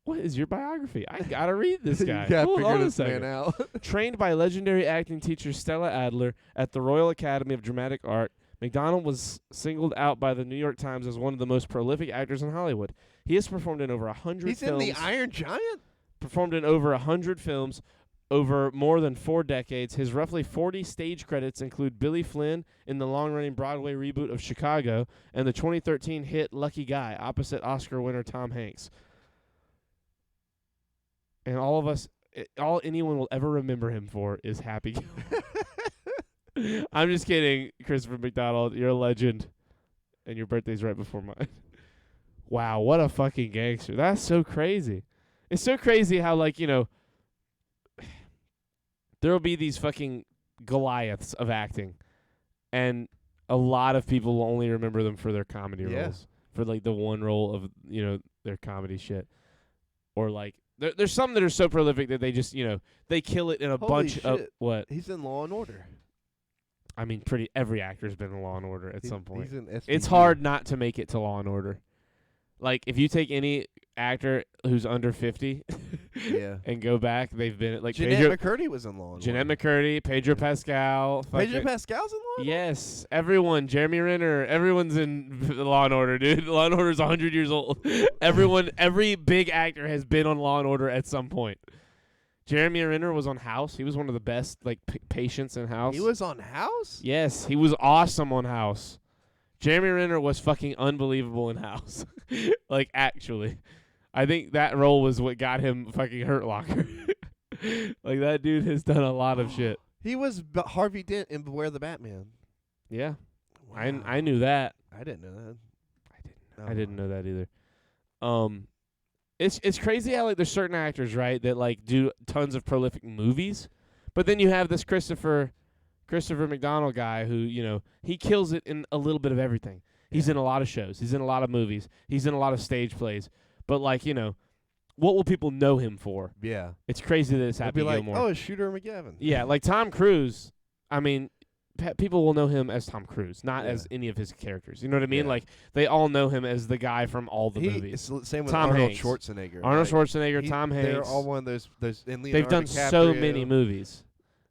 What is your biography? I gotta read this guy. You gotta Hold figure on a this man second. out. Trained by legendary acting teacher Stella Adler at the Royal Academy of Dramatic Art, McDonald was singled out by the New York Times as one of the most prolific actors in Hollywood. He has performed in over 100 He's films. in The Iron Giant? Performed in over 100 films over more than 4 decades. His roughly 40 stage credits include Billy Flynn in the long-running Broadway reboot of Chicago and the 2013 hit Lucky Guy opposite Oscar winner Tom Hanks. And all of us, all anyone will ever remember him for is Happy Gilmore. I'm just kidding, Christopher McDonald. You're a legend. And your birthday's right before mine. Wow, what a fucking gangster. That's so crazy. It's so crazy how, like, you know, there will be these fucking Goliaths of acting. And a lot of people will only remember them for their comedy roles. For, like, the one role of, you know, their comedy shit. Or, like, there's some that are so prolific that they just, you know, they kill it in a Holy bunch of... shit. What? He's in Law and Order. I mean, every actor's been in Law and Order at some point. He's in SVP. It's hard not to make it to Law and Order. Like, if you take any actor who's under 50 Yeah. and go back, they've been like Jeanette McCurdy was in Law and Jeanette Order. McCurdy, Pedro Pascal. Pedro Pascal's in Law and Order? Yes, everyone. Jeremy Renner, everyone's in Law and Order, dude. Law and Order's 100 years old. Every big actor has been on Law and Order at some point. Jeremy Renner was on House. He was one of the best, like, patients in House. He was on House? Yes, he was awesome on House. Jeremy Renner was fucking unbelievable in House. Like, actually. I think that role was what got him fucking Hurt Locker. Like, that dude has done a lot of shit. He was Harvey Dent in Beware the Batman. Yeah. Wow. I knew that. I didn't know that. I didn't know that either. It's crazy how, like, there's certain actors, right, that, like, do tons of prolific movies, but then you have this Christopher McDonald guy who, you know, he kills it in a little bit of everything. He's in a lot of shows. He's in a lot of movies. He's in a lot of stage plays. But, like, you know, what will people know him for? Yeah. It's crazy that it's They'll Happy be like, Gilmore. oh, it's Shooter McGavin. Yeah, like Tom Cruise, I mean, people will know him as Tom Cruise, not Yeah. as any of his characters. You know what I mean? Yeah. Like, they all know him as the guy from all the It's movies. the same with Tom Arnold Hanks. Schwarzenegger. Arnold Like, Schwarzenegger, Tom Hanks. They're all one of those and Leonardo They've done DiCaprio, so many movies.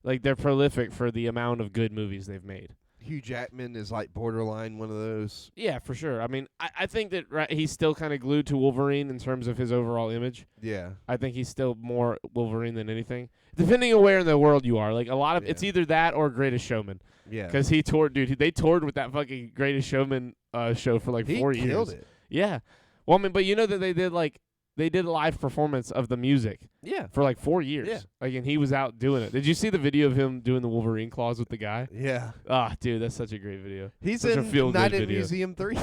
Like, they're prolific for the amount of good movies they've made. Hugh Jackman is like borderline one of those. Yeah, for sure. I mean, I think that he's still kind of glued to Wolverine in terms of his overall image. Yeah. I think he's still more Wolverine than anything. Depending on where in the world you are. Like, a lot of it's either that or Greatest Showman. Yeah. Because he toured, dude. They toured with that fucking Greatest Showman show for like 4 years. He killed it. Yeah. Well, I mean, but you know that they did a live performance of the music Yeah. for like 4 years. Yeah. Like, and he was out doing it. Did you see the video of him doing the Wolverine claws with the guy? Yeah. Ah, dude, that's such a great video. He's Such a in feel-good Night at video. Museum 3.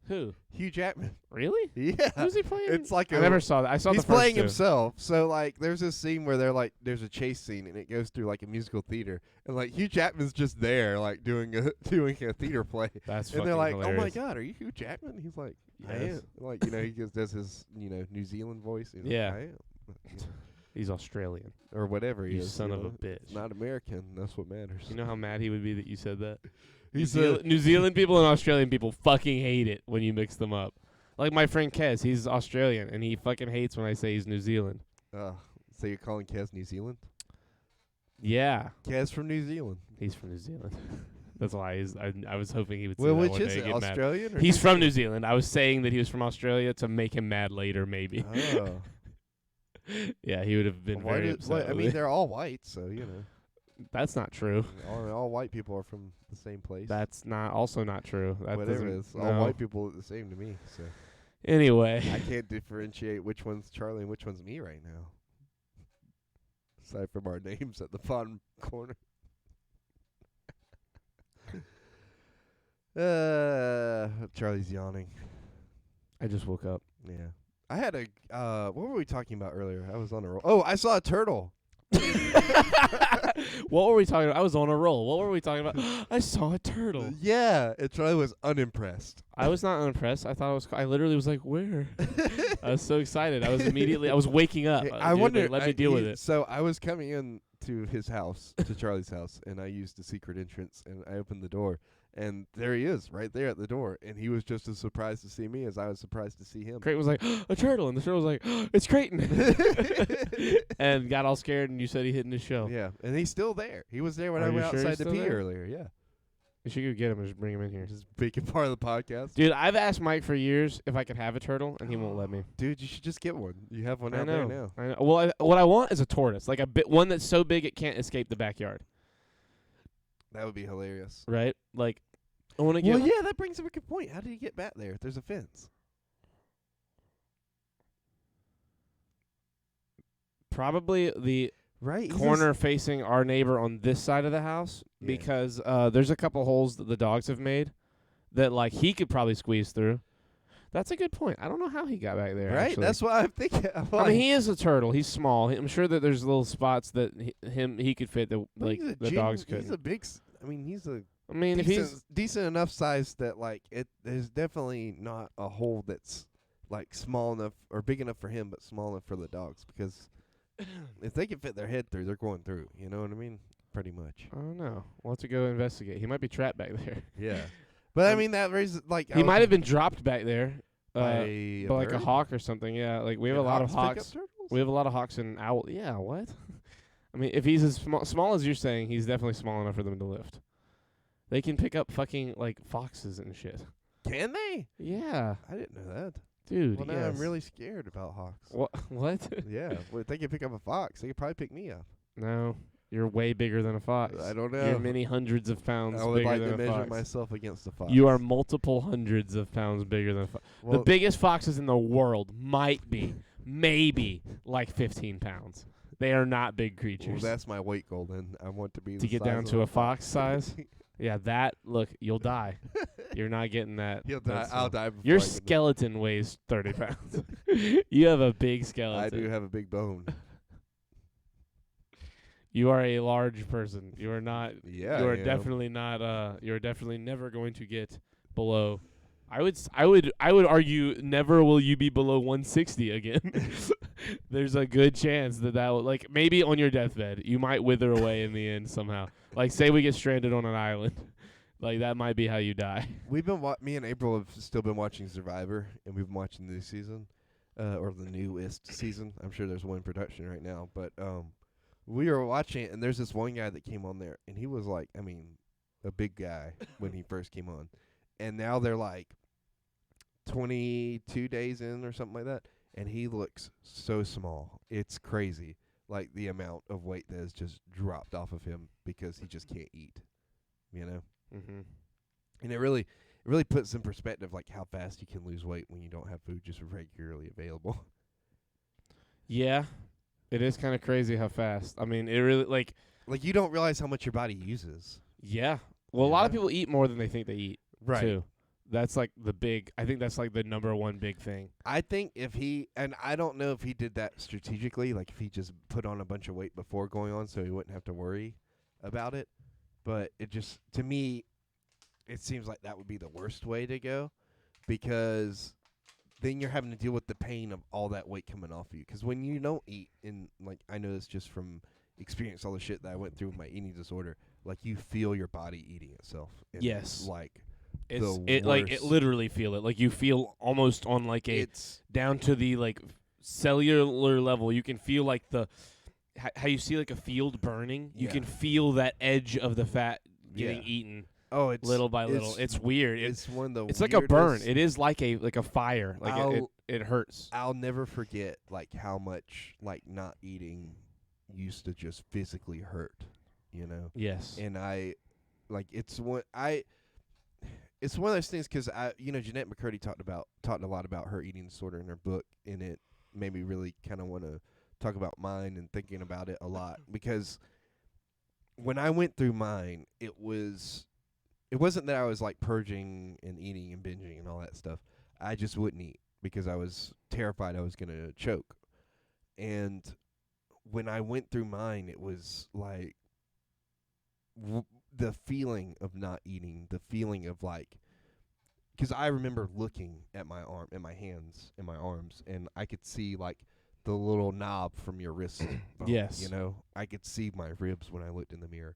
Who? Hugh Jackman. Really? Yeah. Who's he playing? It's like I never saw that. I saw he's the first playing two. himself. So like, there's this scene where there's a chase scene, and it goes through like a musical theater, and like Hugh Jackman's just there, like doing a theater play, That's and they're like, hilarious. "Oh my God, are you Hugh Jackman?" He's like, "I Yes. am." Like, he just does his New Zealand voice. He's Yeah. like, I am. He's Australian. Or whatever he You is. son of a It's bitch. not American. That's what matters. You know how mad he would be that you said that? He's New Zealand people and Australian people fucking hate it when you mix them up. Like my friend Kez, he's Australian, and he fucking hates when I say he's New Zealand. so you're calling Kez New Zealand? Yeah. Kez from New Zealand. He's from New Zealand. That's why I was hoping he would say Well, that which one is day it, and get mad. Australian? Or He's from New Zealand. I was saying that he was from Australia to make him mad later, maybe. Oh. Yeah, he would have been Why very did- upset. well, I with mean, it. they're all white, so That's not true. all white people are from the same place. That's also not true. That Whatever doesn't- it is, all no. white people look the same to me. So Anyway, I can't differentiate which one's Charlie and which one's me right now. Aside from our names at the bottom corner. Charlie's yawning. I just woke up. Yeah. I had a what were we talking about earlier? I was on a roll. Oh, I saw a turtle. What were we talking about? I was on a roll. What were we talking about? I saw a turtle. Yeah, and Charlie was unimpressed. I was not unimpressed. I thought it was. I literally was like, "Where?" I was so excited. I was waking up. I Dude, wonder. like, let me deal with it. So I was coming in to his house, to Charlie's house, and I used the secret entrance, and I opened the door, and there he is, right there at the door, and he was just as surprised to see me as I was surprised to see him. Creighton was like, "A turtle," and the turtle was like, "It's Creighton," and got all scared. And you said he hid in his shell. Yeah, and he's still there. He was there when Are I you went sure he's outside to still pee there? earlier. Yeah, You should go get him and just bring him in here. just making part of the podcast. Dude, I've asked Mike for years if I could have a turtle, and he won't let me. Dude, you should just get one. You have one I out know. there now. I know. Well, what I want is a tortoise, like one that's so big it can't escape the backyard. That would be hilarious. Right? Like, I want to get. Well, yeah, that brings up a good point. How did he get back there if there's a fence? Probably the Right, corner facing our neighbor on this side of the house, Yeah. because there's a couple holes that the dogs have made that like he could probably squeeze through. That's a good point. I don't know how he got back there. Right, actually. that's what I'm thinking. I mean, he is a turtle. He's small. I'm sure that there's little spots that he could fit that like the dogs He's couldn't. a big. I mean, he's a I mean, if he's decent enough size that like there's definitely not a hole that's like small enough or big enough for him, but small enough for the dogs. Because if they can fit their head through, they're going through. You know what I mean? Pretty much. I don't know. We'll have to go investigate. He might be trapped back there. Yeah, but I mean that raises like He might have been dropped back there by by like a hawk or something. Yeah, like we have a lot of hawks. We have a lot of hawks and owls. Yeah, what? I mean, if he's as small as you're saying, he's definitely small enough for them to lift. They can pick up fucking like foxes and shit. Can they? Yeah, I didn't know that. dude. Well, now I'm really scared about hawks. What? Yeah, well, if they can pick up a fox, they could probably pick me up. No, you're way bigger than a fox. I don't know. You're many hundreds of pounds I would bigger like than to a measure fox. myself against a fox. You are multiple hundreds of pounds bigger than a fox. well, The biggest foxes in the world might be, maybe, like 15 pounds. They are not big well, creatures. that's my weight goal. Then I want to be To the get size down of to a fox size? Yeah, look, you'll die. You're not getting that. He'll that die. small. I'll die. Before Your I get there. skeleton weighs 30 pounds. You have a big skeleton. I do have a big bone. You are a large person. You are not. Yeah, You are I am. definitely not. You are definitely never going to get below. I would argue never will you be below 160 again. There's a good chance that will, like, maybe on your deathbed you might wither away in the end somehow. Like, say we get stranded on an island, like that might be how you die. We've been me and April have still been watching Survivor, and we've been watching the new season, or the newest season. I'm sure there's one in production right now, but we were watching it, and there's this one guy that came on there, and he was like, I mean, a big guy when he first came on, and now they're like 22 days in or something like that, and he looks so small. It's crazy, like the amount of weight that has just dropped off of him because he just can't eat, you know. Mm-hmm. And it really puts in perspective like how fast you can lose weight when you don't have food just regularly available. Yeah, it is kind of crazy how fast. I mean, it really like you don't realize how much your body uses. yeah. Well, a lot of Yeah. people eat more than they think they eat. Too. That's like the big. I think that's like the number one big thing. I think if he, and I don't know if he did that strategically, like if he just put on a bunch of weight before going on so he wouldn't have to worry about it. But it just, to me, it seems like that would be the worst way to go, because then you're having to deal with the pain of all that weight coming off you. Because when you don't eat, and like I know this just from experience, all the shit that I went through with my eating disorder, like you feel your body eating itself. And Yes. It's like Like it literally feel it. Like you feel almost on like it's down to the like cellular level. You can feel like how you see like a field burning. You can feel that edge of the fat getting eaten. Oh, it's little by little. It's weird. It's one of the. It's like a burn. It is like a fire. Like it hurts. I'll never forget like how much like not eating used to just physically hurt. You know. Yes. And it's one of those things, because Jeanette McCurdy talked a lot about her eating disorder in her book, and it made me really kind of want to talk about mine and thinking about it a lot, because when I went through mine, it wasn't that I was like purging and eating and binging and all that stuff. I just wouldn't eat because I was terrified I was going to choke. And when I went through mine, it was like the feeling of not eating, the feeling of like, because I remember looking at my hands and my arms, and I could see like the little knob from your wrist bone, Yes. you know, I could see my ribs when I looked in the mirror.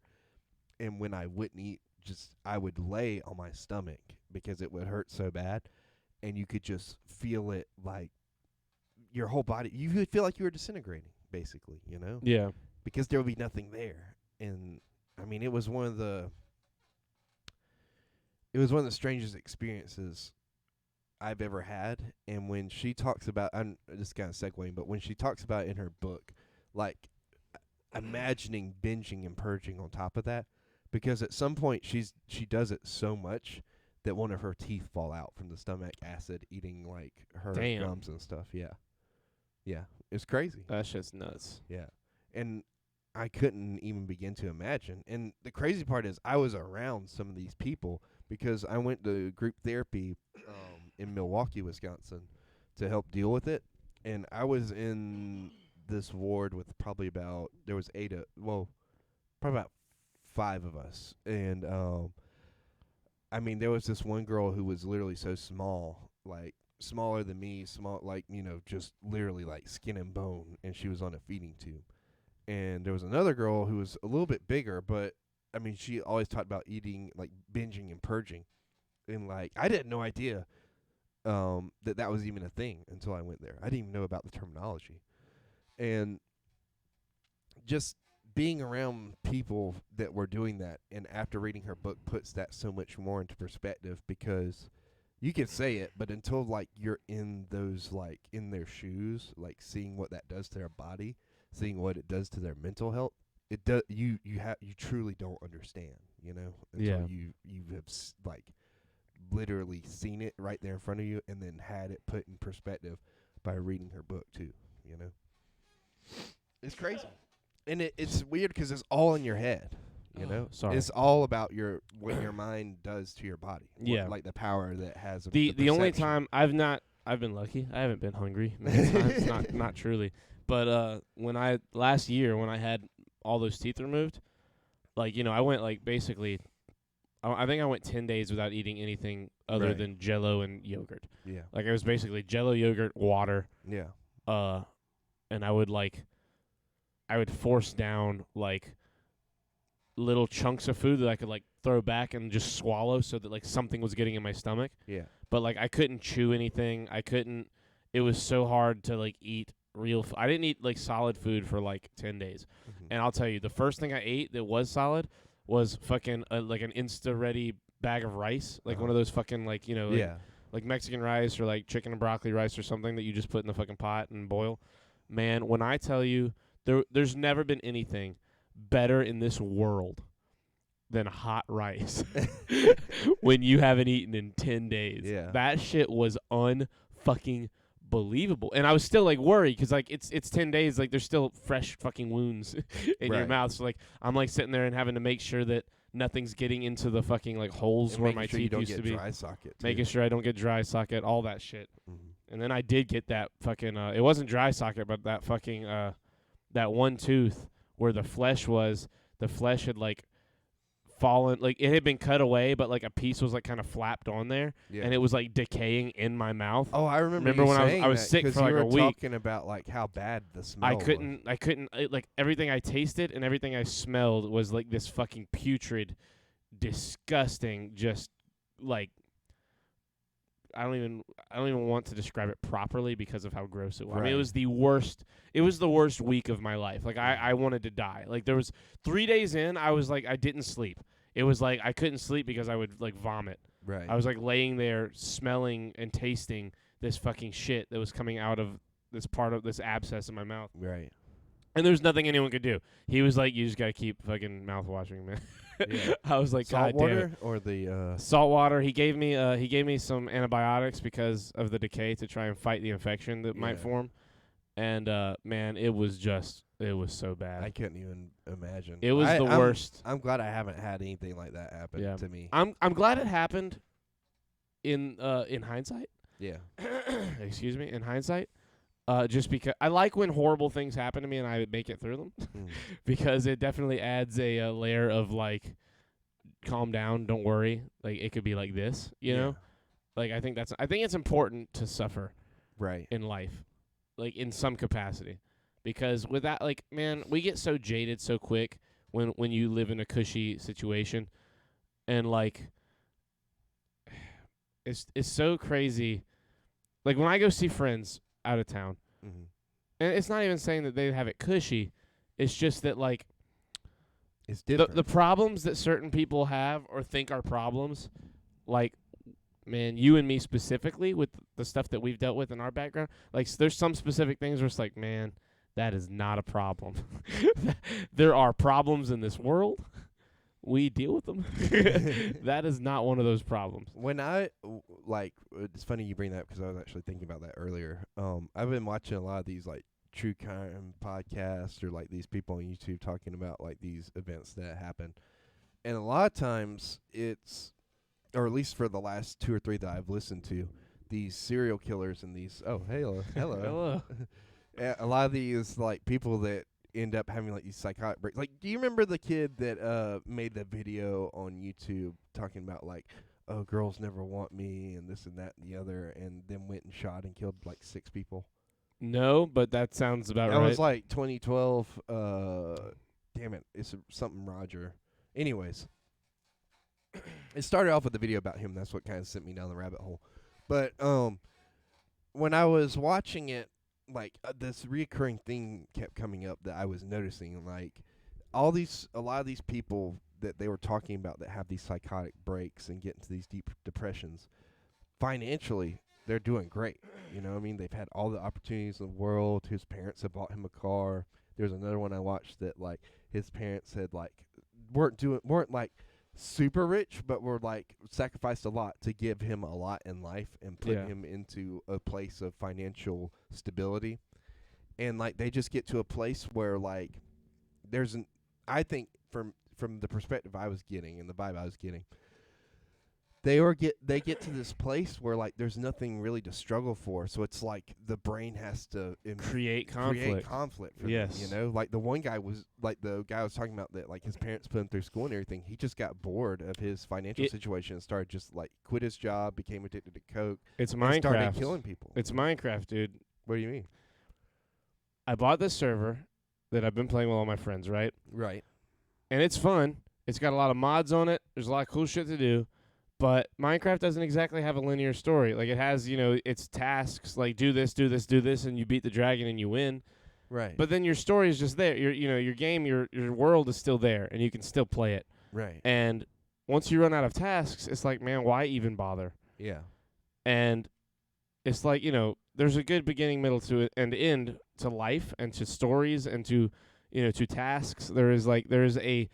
And when I wouldn't eat, I would lay on my stomach because it would hurt so bad, and you could just feel it, like your whole body. You would feel like you were disintegrating, basically, you know? Yeah. Because there would be nothing there. And I mean, it was one of the strangest experiences I've ever had. And when she talks about, I'm just kind of segueing, but when she talks about it in her book, like imagining binging and purging on top of that, because at some point she does it so much that one of her teeth fall out from the stomach acid eating like her gums and stuff. Yeah, it's crazy. That shit's nuts. Yeah, and I couldn't even begin to imagine. And the crazy part is I was around some of these people because I went to group therapy in Milwaukee, Wisconsin, to help deal with it. And I was in this ward with probably about, there was probably about 5 of us. And I mean, there was this one girl who was literally so small, like smaller than me, just literally like skin and bone, and she was on a feeding tube. And there was another girl who was a little bit bigger, but I mean, she always talked about eating, like binging and purging. And like, I had no idea that was even a thing until I went there. I didn't even know about the terminology. And just being around people that were doing that, and after reading her book, puts that so much more into perspective, because you can say it, but until like you're in those, like in their shoes, like seeing what that does to their body, seeing what it does to their mental health, it does. You truly don't understand, you know, until you have like literally seen it right there in front of you, and then had it put in perspective by reading her book too. You know, it's crazy, and it's weird because it's all in your head. You know, it's all about what your mind does to your body. Like the power that has. The only time I've been lucky. I haven't been hungry many times. not truly. But last year when I had all those teeth removed, like, you know, I went like basically, I think I went 10 days without eating anything other than Jell-O and yogurt. Yeah. Like it was basically Jell-O, yogurt, water. Yeah. And I would force down like little chunks of food that I could like throw back and just swallow so that like something was getting in my stomach. Yeah. But like I couldn't chew anything. It was so hard to like eat real I didn't eat like solid food for like 10 days. Mm-hmm. And I'll tell you, the first thing I ate that was solid was fucking like an Insta-ready bag of rice, like one of those fucking like, you know, like Mexican rice or like chicken and broccoli rice or something that you just put in the fucking pot and boil. Man, when I tell you, there's never been anything better in this world than hot rice when you haven't eaten in 10 days. Yeah. That shit was unfucking believable. And I was still like worried because like it's 10 days, like there's still fresh fucking wounds in your mouth. So like I'm like sitting there and having to make sure that nothing's getting into the fucking like holes And where making my sure you teeth don't used to get be. dry socket. Too. Making sure I don't get dry socket, all that shit. Mm-hmm. And then I did get that fucking it wasn't dry socket, but that fucking that one tooth where the flesh had like fallen, like it had been cut away, but like a piece was like kind of flapped on there, Yeah. and it was like decaying in my mouth. Oh, I remember Remember you when saying I was that, sick 'cause for like you a were week. talking about like how bad the smell I was. couldn't like everything I tasted and everything I smelled was like this fucking putrid, disgusting, just like I don't even want to describe it properly because of how gross it was. I mean, it Right. was the worst. It was the worst week of my life. Like I wanted to die. Like there was 3 days in, I was like I didn't sleep. It was like I couldn't sleep because I would like vomit. Right. I was like laying there smelling and tasting this fucking shit that was coming out of this part of this abscess in my mouth. Right. And there was nothing anyone could do. He was like, "You just gotta keep fucking mouth washing, man." Yeah. I was like, Salt "God damn it." water or the Salt water. He gave me some antibiotics because of the decay to try and fight the infection that might Yeah. form. And man, it was so bad. I couldn't even imagine. It was the worst. I'm glad I haven't had anything like that happen Yeah. to me. I'm glad it happened in hindsight. Yeah. Excuse me, in hindsight. Just because I like when horrible things happen to me and I make it through them, because it definitely adds a layer of like, calm down, don't worry. Like it could be like this, you know. Like I think it's important to suffer Right. in life, like in some capacity, because with that, like man, we get so jaded so quick when you live in a cushy situation, and like it's so crazy. Like when I go see friends out of town. Mm-hmm. And it's not even saying that they have it cushy. It's just that, like, It's different. the problems that certain people have or think are problems, like, man, you and me specifically with the stuff that we've dealt with in our background, like, there's some specific things where it's like, man, that is not a problem. There are problems in this world. We deal with them. That is not one of those problems. When it's funny you bring that up because I was actually thinking about that earlier. I've been watching a lot of these like true crime podcasts or like these people on YouTube talking about like these events that happen, and a lot of times it's, or at least for the last 2 or 3 that I've listened to, these serial killers and these hello Hello. a lot of these like people that end up having like these psychotic breaks. Like, do you remember the kid that made the video on YouTube talking about like, oh, girls never want me and this and that and the other, and then went and shot and killed like 6 people? No, but that sounds about That right. was like 2012. Damn it, it's something Roger. Anyways, it started off with the video about him. That's what kind of sent me down the rabbit hole. But when I was watching it, like this reoccurring thing kept coming up that I was noticing, like a lot of these people that they were talking about that have these psychotic breaks and get into these deep depressions, financially they're doing great. You know what I mean? They've had all the opportunities in the world. His parents have bought him a car. There's another one I watched that like his parents had like weren't like super rich, but were like sacrificed a lot to give him a lot in life and put him into a place of financial stability. And like they just get to a place where like I think from the perspective I was getting and the vibe I was getting, they get to this place where like there's nothing really to struggle for, so it's like the brain has to create conflict. For them, you know. Like the one guy was like the guy I was talking about that like his parents put him through school and everything. He just got bored of his financial situation and started just like quit his job, became addicted to coke. It's and Minecraft. Started killing people. It's Minecraft, dude. What do you mean? I bought this server that I've been playing with all my friends, right? Right. And it's fun. It's got a lot of mods on it. There's a lot of cool shit to do. But Minecraft doesn't exactly have a linear story. Like, it has, its tasks, like, do this, and you beat the dragon and you win. Right. But then your story is just there. Your game, your world is still there, and you can still play it. Right. And once you run out of tasks, it's like, man, why even bother? Yeah. And it's like, there's a good beginning, middle to it, and end to life and to stories and to tasks. There is a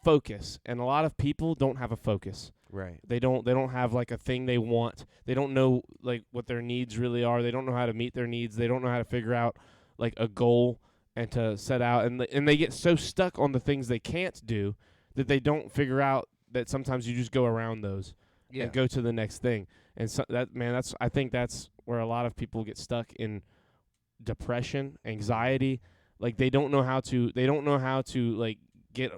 focus, and a lot of people don't have a focus. Right. They don't have like a thing they want. They don't know like what their needs really are. They don't know how to meet their needs. They don't know how to figure out like a goal and to set out, and they get so stuck on the things they can't do that they don't figure out that sometimes you just go around those Yeah. and go to the next thing. And so I think that's where a lot of people get stuck in depression, anxiety. Like they don't know how to like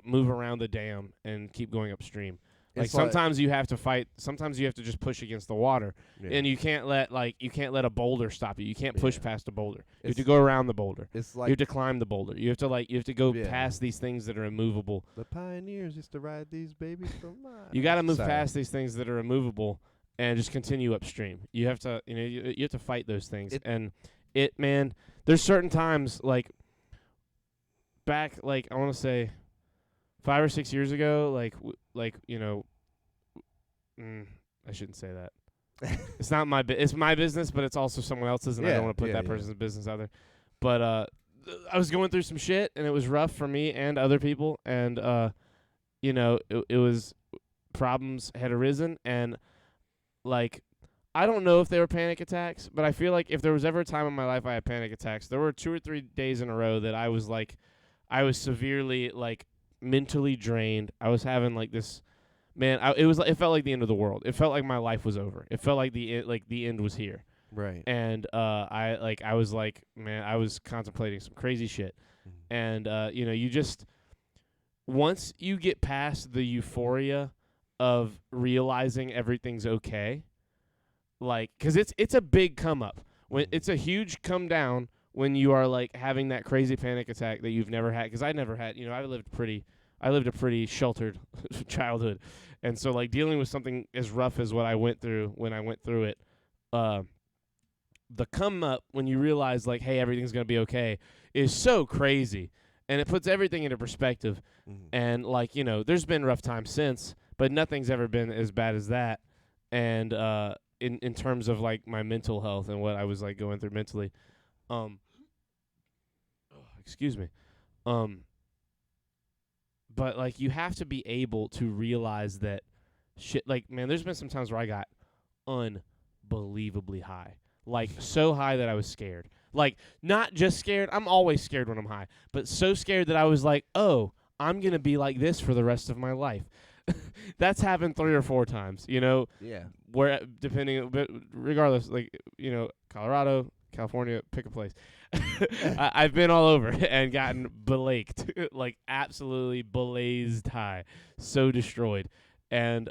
move around the dam and keep going upstream. Like It's sometimes you have to fight. Sometimes you have to just push against the water, Yeah. and you can't let a boulder stop you. You can't push Yeah. past a boulder. You have It's- to go around the boulder. It's You like have to climb the boulder. You have to go Yeah. past these things that are immovable. the pioneers used to ride these babies from miles. You got to move Sorry. past these things that are immovable and just continue upstream. You have to you have to fight those things. And man, there's certain times like back like I want to say 5 or 6 years ago, I shouldn't say that. It's not it's my business, but it's also someone else's, and I Yeah, don't want to put yeah, that yeah. person's business out there. But I was going through some shit, and it was rough for me and other people, and it was problems had arisen, and like I don't know if they were panic attacks, but I feel like if there was ever a time in my life I had panic attacks, there were 2 or 3 days in a row that I was severely like mentally drained. I was having like this. Man, it felt like the end of the world. It felt like my life was over. It felt like the end was here. Right. And I was contemplating some crazy shit. Mhm. And you just once you get past the euphoria of realizing everything's okay, like cuz it's a big come up. When it's a huge come down when you are like having that crazy panic attack that you've never had, cuz I never had, I lived a pretty sheltered childhood. And so like dealing with something as rough as what I went through when I went through it, the come up when you realize like, hey, everything's going to be okay is so crazy. And it puts everything into perspective. Mhm. And like, there's been rough times since, but nothing's ever been as bad as that. And in terms of like my mental health and what I was like going through mentally, excuse me. But like you have to be able to realize that shit, like, man, there's been some times where I got unbelievably high. Like so high that I was scared. Like not just scared, I'm always scared when I'm high, but so scared that I was like, "Oh, I'm going to be like this for the rest of my life." That's happened 3 or 4 times, Yeah. where but regardless, like, Colorado, California, pick a place. I've been all over and gotten belaked, like absolutely blazed high, so destroyed. And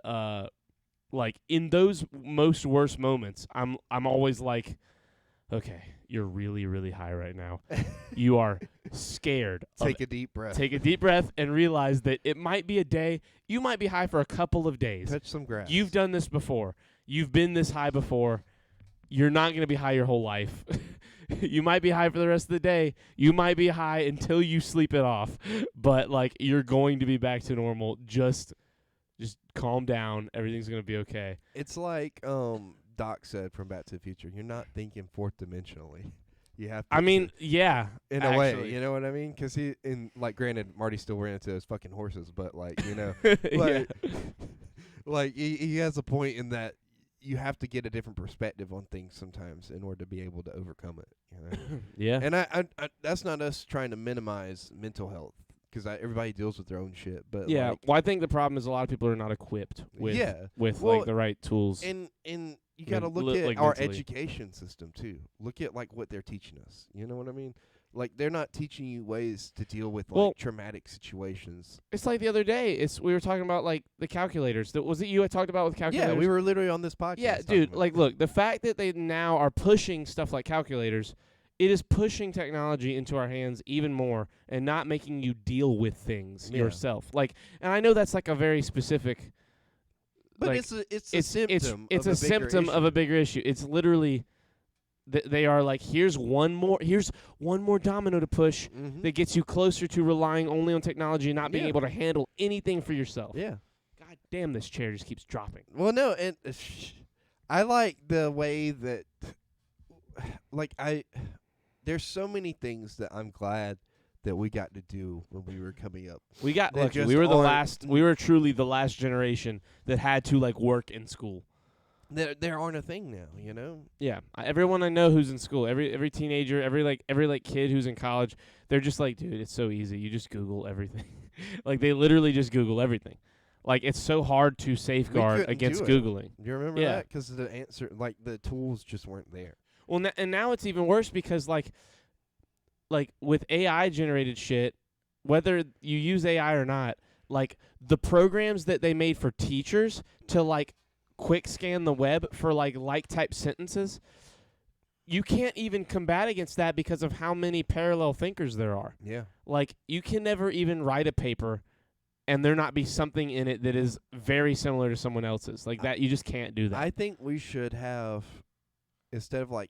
like in those most worst moments, I'm always like, okay, you're really, really high right now. You are scared. Take a deep breath. Take a deep breath and realize that it might be a day. You might be high for a couple of days. Touch some grass. You've done this before. You've been this high before. You're not going to be high your whole life. You might be high for the rest of the day. You might be high until you sleep it off. But like you're going to be back to normal. Just calm down. Everything's going to be okay. It's like Doc said from Back to the Future. You're not thinking fourth dimensionally. You have to. I mean, yeah. in actually. a way, you know what I mean? Because granted, Marty still ran into his fucking horses, but like, like, like he has a point in that you have to get a different perspective on things sometimes in order to be able to overcome it. Yeah. And I that's not us trying to minimize mental health because everybody deals with their own shit. But Yeah. like, Well, I think the problem is a lot of people are not equipped with Well, like the right tools. and you got to look li- at like our mentally. education system too. Look at like what they're teaching us. You know what I mean? Like they're not teaching you ways to deal with like Well, traumatic situations. It's like the other day. We were talking about like the calculators. Was it you I talked about with calculators? Yeah, we were literally on this podcast. Yeah, talking dude. about Like, look, the fact that they now are pushing stuff like calculators, it is pushing technology into our hands even more, and not making you deal with things Yeah. yourself. Like, and I know that's like a very specific. But like, it's a symptom. It's of a symptom of a bigger issue. It's literally. They are like, here's one more domino to push Mm-hmm. that gets you closer to relying only on technology and not being Yeah. able to handle anything for yourself. Yeah. God damn, this chair just keeps dropping. Well, no, and I like the way that, like, there's so many things that I'm glad that we got to do when we were coming up. We got They lucky. just We were aren't- we were truly the last generation that had to like work in school. there aren't a thing now, you know? Yeah, everyone I know who's in school, every teenager, every kid who's in college, they're just like, dude, it's so easy. You just Google everything. Like they literally just Google everything. Like it's so hard to safeguard couldn't against do it. Googling. You remember Yeah. that? Because the answer, like the tools just weren't there. Well, and now it's even worse because like with AI generated shit, whether you use AI or not, like the programs that they made for teachers to like quick scan the web for like type sentences, you can't even combat against that because of how many parallel thinkers there are. Yeah. Like you can never even write a paper and there not be something in it that is very similar to someone else's. Like that, you just can't do that. I think we should have, instead of like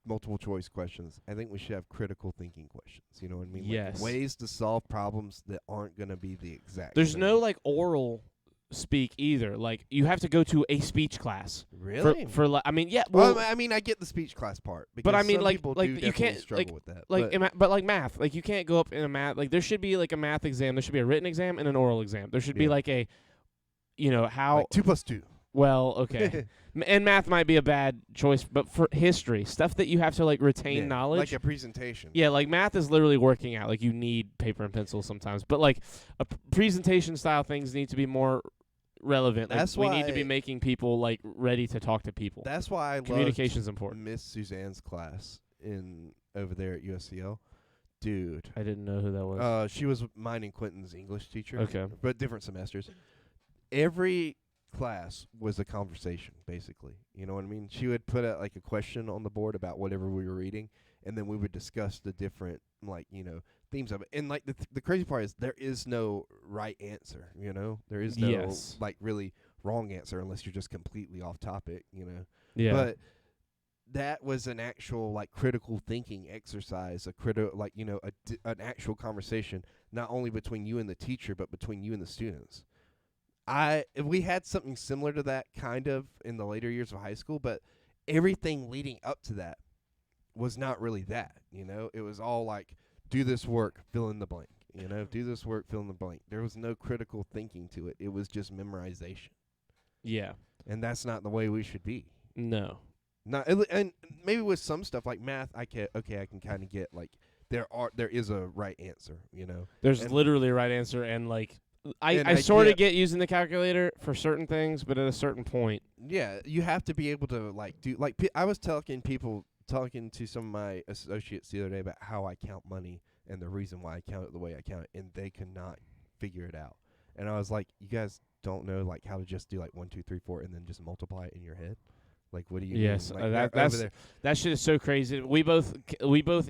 multiple choice questions, I think we should have critical thinking questions. You know what I mean? Yes. Like ways to solve problems that aren't going to be the exact There's same. no like oral speak either. Like you have to go to a speech class. Really? For like, I mean, yeah. Well, I mean, I get the speech class part. but I because mean, some like people like do you definitely can't struggle with that. like but but like math, like you can't go up in a math. Like there should be like a math exam. There should be a written exam and an oral exam. There should be Yeah. like a, how like 2 + 2. well, okay. And math might be a bad choice, but for history, stuff that you have to like retain Yeah, knowledge. like a presentation. Yeah, like math is literally working out. Like you need paper and pencil sometimes, but like presentation style things need to be more relevant. Like, That's we need to be why- making people like ready to talk to people. That's why I Communication's loved important. Miss Suzanne's class over there at USCL. Dude. I didn't know who that was. She was mine and Quentin's English teacher. Okay. But different semesters. Every class was a conversation, basically. You know what I mean? She would put like a question on the board about whatever we were reading, and then we would discuss the different, themes of it. And like the crazy part is there is no right answer, you know? There is no Yes. like really wrong answer unless you're just completely off topic, you know? Yeah. But that was an actual like critical thinking exercise, an actual conversation, not only between you and the teacher, but between you and the students. We had something similar to that kind of in the later years of high school, but everything leading up to that was not really that, you know? It was all like, do this work, fill in the blank, you know? Do this work, fill in the blank. There was no critical thinking to it. It was just memorization. yeah. And that's not the way we should be. No. Not, and maybe with some stuff like math, I can kind of get like there is a right answer, you know. There's And- literally a right answer, and like I And sort of get using the calculator for certain things, but at a certain point, Yeah, you have to be able to like do like I was talking to some of my associates the other day about how I count money and the reason why I count it the way I count it, and they could not figure it out. And I was like, you guys don't know like how to just do like 1, 2, 3, 4 and then just multiply it in your head? Like, what do you yes, mean? Like, that they're over that's there. that shit is so crazy. We both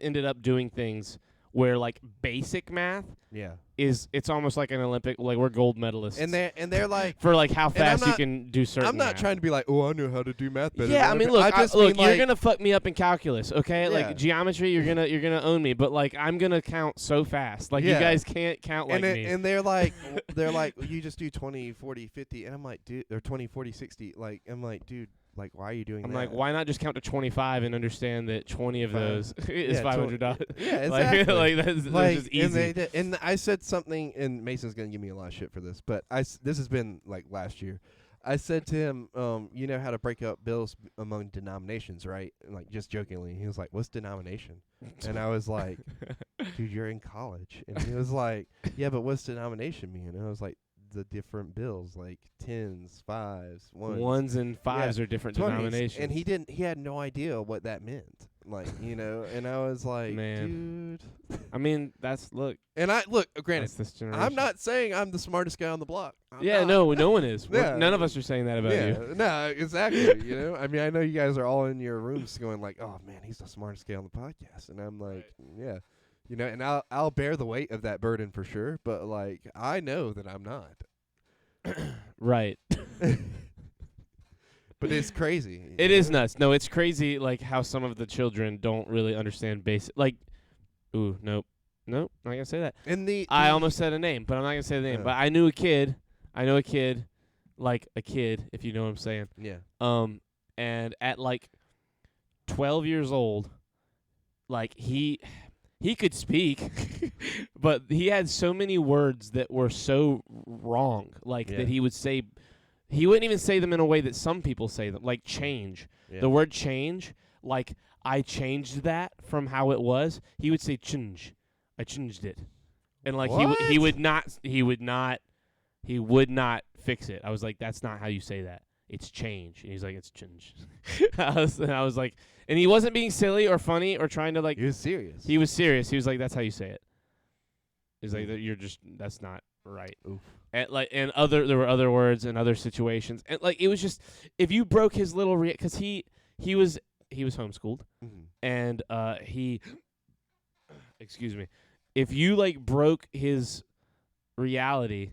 ended up doing things where like basic math Yeah. it's almost like an Olympic, like we're gold medalists. And they're like, for like how I'm fast you not- can do certain I'm not math. trying to be like, oh, I know how to do math better. Yeah, I than mean, other look, people. I just look, mean, you're like, gonna fuck me up in calculus, okay? Yeah. Like geometry, you're gonna own me, but like I'm gonna count so fast. Like you Yeah. guys can't count like me. and they're like, you just do 20, 40, 50, and I'm like, dude, or 20, 40, 60. Like, I'm like, dude, like, why are you doing I'm that? like, why not just count to 25 and understand that 20 of Five. those is Yeah, $500? Yeah, like, exactly. like that's Like, just easy. and I said something, and Mason's gonna give me a lot of shit for this, but this has been like last year. I said to him, you know how to break up bills among denominations, right? And, like, just jokingly. He was like, what's denomination? And I was like, dude, you're in college. And he was like, yeah, but what's denomination mean? And I was like, the different bills, like tens, fives, Ones and fives are different 20s. denominations. And he had no idea what that meant. Like, you know, and I was like, Man. dude. I mean, look, Granted, that's this generation. I'm not saying I'm the smartest guy on the block. I'm Yeah, not. no one is. Yeah. None of us are saying that about you. No, exactly. You know, I mean, I know you guys are all in your rooms going like, "Oh man, he's the smartest guy on the podcast," and I'm like, "Yeah," you know, and I'll bear the weight of that burden for sure. But like, I know that I'm not. Right. But it's crazy. It you is know? nuts. No, it's crazy like how some of the children don't really understand basic like nope, not gonna say that. And I almost said a name, but I'm not gonna say the name. Yeah. But I know a kid, like a kid, if you know what I'm saying. yeah. And at like 12 years old, like he could speak, but he had so many words that were so wrong, like Yeah. that he would say He wouldn't even say them in a way that some people say them, like change. Yeah. The word change, like I changed that from how it was. He would say change. I changed it. And like he would not fix it. I was like, that's not how you say that. It's change. And he's like, it's change. I was like, and he wasn't being silly or funny or trying to like. He was serious. He was serious. He was like, that's how you say it. He's like, that's not right. Oof. And like, there were other words and other situations, and like, it was just, if you broke his little because he was homeschooled, and excuse me, if you like broke his reality,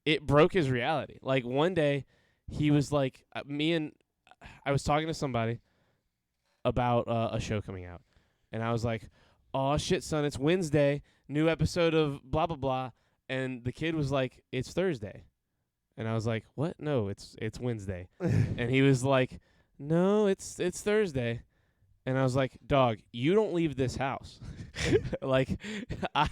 it broke his reality. Like one day, he was like, I was talking to somebody about a show coming out, and I was like, oh shit, son, it's Wednesday, new episode of blah blah blah. And the kid was like, it's Thursday. And I was like, what? No, it's Wednesday. And he was like, no, it's Thursday. And I was like, dog, you don't leave this house. Like, I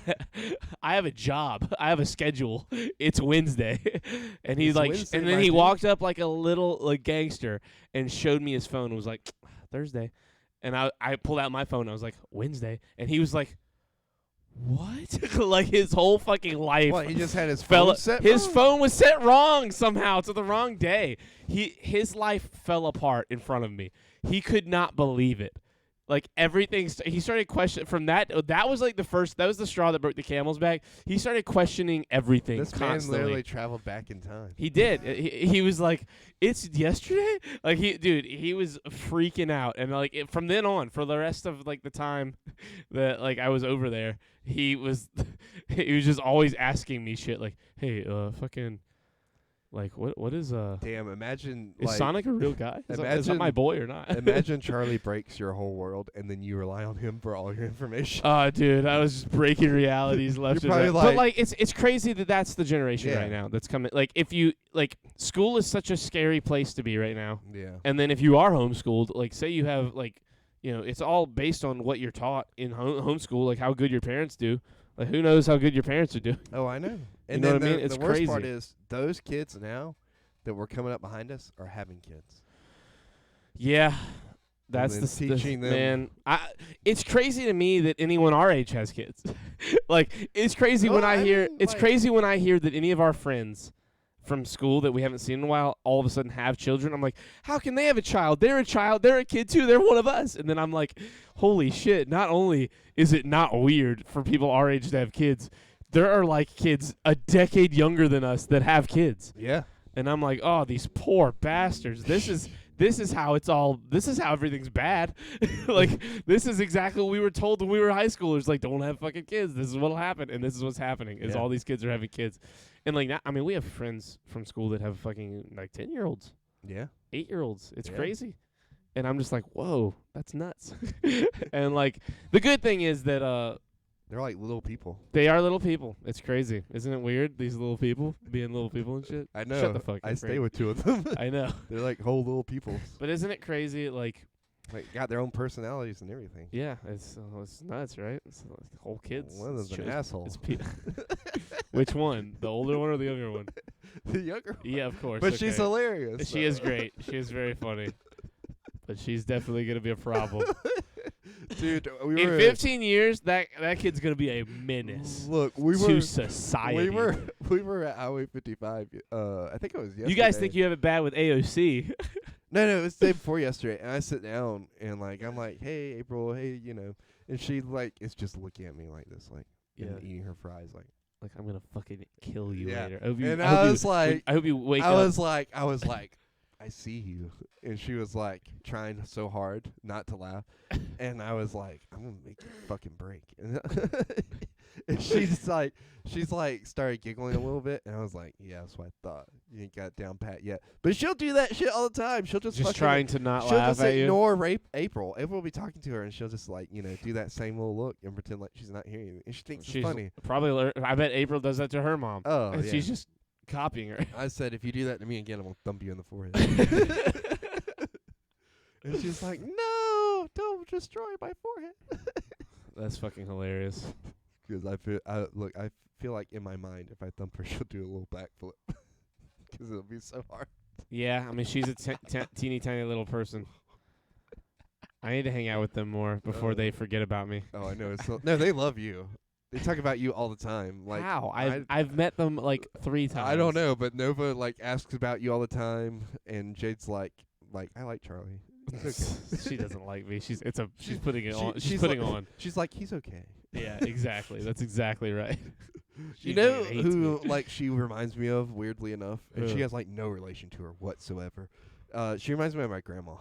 have a job. I have a schedule. It's Wednesday. And he's like, Wednesday, and then he walked up like a little like gangster and showed me his phone and was like, Thursday. And I pulled out my phone and I was like, Wednesday. And he was like, what? Like his whole fucking life. What, he just had his phone set His wrong? phone was set wrong somehow to the wrong day. His life fell apart in front of me. He could not believe it. Like everything, he started questioning from that. That was like that was the straw that broke the camel's back. He started questioning everything constantly. This man literally traveled back in time. He did. He was like, it's yesterday? Like he was freaking out. And like from then on, for the rest of like the time that like I was over there, he was just always asking me shit like, hey, fucking, like what is Damn, imagine is like, Sonic a real guy? Is that my boy or not? Imagine Charlie breaks your whole world and then you rely on him for all your information. Oh, dude, I was just breaking realities left and right. But like it's crazy that that's the generation right now that's coming. Like if you like, school is such a scary place to be right now. Yeah. And then if you are homeschooled, like say you have like, you know, it's all based on what you're taught in homeschool, like how good your parents do. Like who knows how good your parents are doing? Oh, I know. You And know then what I mean? It's the worst crazy. part is those kids now that were coming up behind us are having kids. Yeah. That's then teaching them. Man, it's crazy to me that anyone our age has kids. Like it's crazy when I hear crazy when I hear that any of our friends from school that we haven't seen in a while all of a sudden have children. I'm like, how can they have a child? They're a child. They're a kid too. They're one of us. And then I'm like, holy shit. Not only is it not weird for people our age to have kids, there are like kids a decade younger than us that have kids. Yeah. And I'm like, oh, these poor bastards. This is how everything's bad. Like, this is exactly what we were told when we were high schoolers. Like, don't have fucking kids. This is what'll happen. And this is what's happening is all these kids are having kids. And like, I mean, we have friends from school that have fucking like 10-year-olds. Yeah. 8-year-olds. It's crazy. And I'm just like, whoa, that's nuts. And like, the good thing is that, they're like little people. they are little people. It's crazy. Isn't it weird? These little people being little people and shit. I know. Shut the fuck up. I stay with two of them. I know. They're like whole little people. But isn't it crazy? Like got their own personalities and everything. yeah, it's nuts, right? It's the whole kids. One of them's an asshole. Which one? The older one or the younger one? The younger one. Yeah, of course. But she's hilarious. She is great. She is very funny. But she's definitely gonna be a problem. Dude, in 15 years, that kid's gonna be a menace. Look, we to were society. we were at Highway 55. I think it was yesterday. You guys think you have it bad with AOC? No, it was the day before yesterday. And I sit down and like I'm like, hey April, hey, you know, and she like is just looking at me like this, like and eating her fries, like I'm gonna fucking kill you Yeah. later. I hope you wake up. I was like, I see you. And she was like trying so hard not to laugh. And I was like, I'm going to make you fucking break. And she's like started giggling a little bit. And I was like, yeah, that's what I thought. You ain't got it down pat yet. But she'll do that shit all the time. She'll just fucking, trying to not she'll laugh just at you. ignore April. April will be talking to her and she'll just like, you know, do that same little look and pretend like she's not hearing you. And she thinks it's funny. Probably, I bet April does that to her mom. Oh, and yeah. she's just copying her. I said, if you do that to me again, I'm going to thump you in the forehead. And she's like, no, don't destroy my forehead. That's fucking hilarious. Because I feel like in my mind, if I thump her, she'll do a little backflip. Because it'll be so hard. Yeah, I mean, she's a teeny tiny little person. I need to hang out with them more before they forget about me. Oh, I know. No, they love you. They talk about you all the time. Like How? I've met them like 3 times. I don't know, but Nova like asks about you all the time, and Jade's like I like Charlie. She doesn't like me. She's putting it on. She's she's putting like, on. She's like, he's okay. Yeah, exactly. That's exactly right. She You know fucking hates who me. like she reminds me of, weirdly enough, and she Who? has like no relation to her whatsoever. She reminds me of my grandma.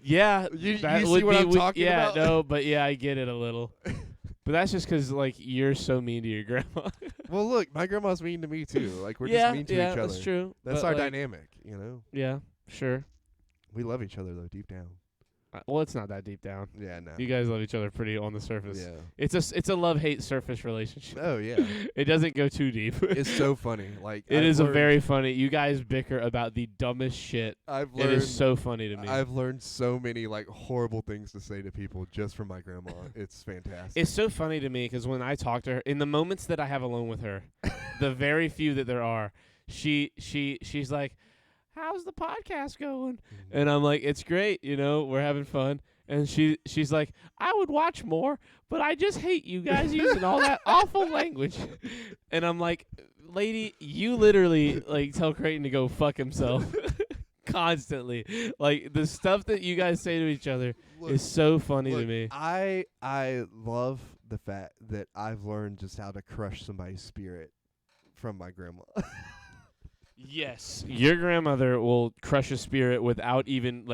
Yeah, You that see would what be I'm talking yeah, about? no, but yeah, I get it a little. But that's just 'cause like you're so mean to your grandma. Well, look, my grandma's mean to me too. Like we're yeah, just mean to yeah, each other. that's true. That's but, our like, dynamic, you know. Yeah, sure. We love each other though, deep down. Well, it's not that deep down. Yeah, no. You guys love each other pretty on the surface. Yeah. It's a love-hate surface relationship. Oh yeah. It doesn't go too deep. It's so funny. Like It I've is a learned- very funny. You guys bicker about the dumbest shit. I've It learned. is so funny to me. I've learned so many like horrible things to say to people just from my grandma. It's fantastic. It's so funny to me 'cause when I talk to her, in the moments that I have alone with her, the very few that there are, she's like, "How's the podcast going?" And I'm like, "It's great, we're having fun." And she's like, "I would watch more, but I just hate you guys using all that awful language." And I'm like, "Lady, you literally like tell Creighton to go fuck himself." Constantly. Like the stuff that you guys say to each other Look, is so funny to look, me. I love the fact that I've learned just how to crush somebody's spirit from my grandma. Yes, your grandmother will crush a spirit without even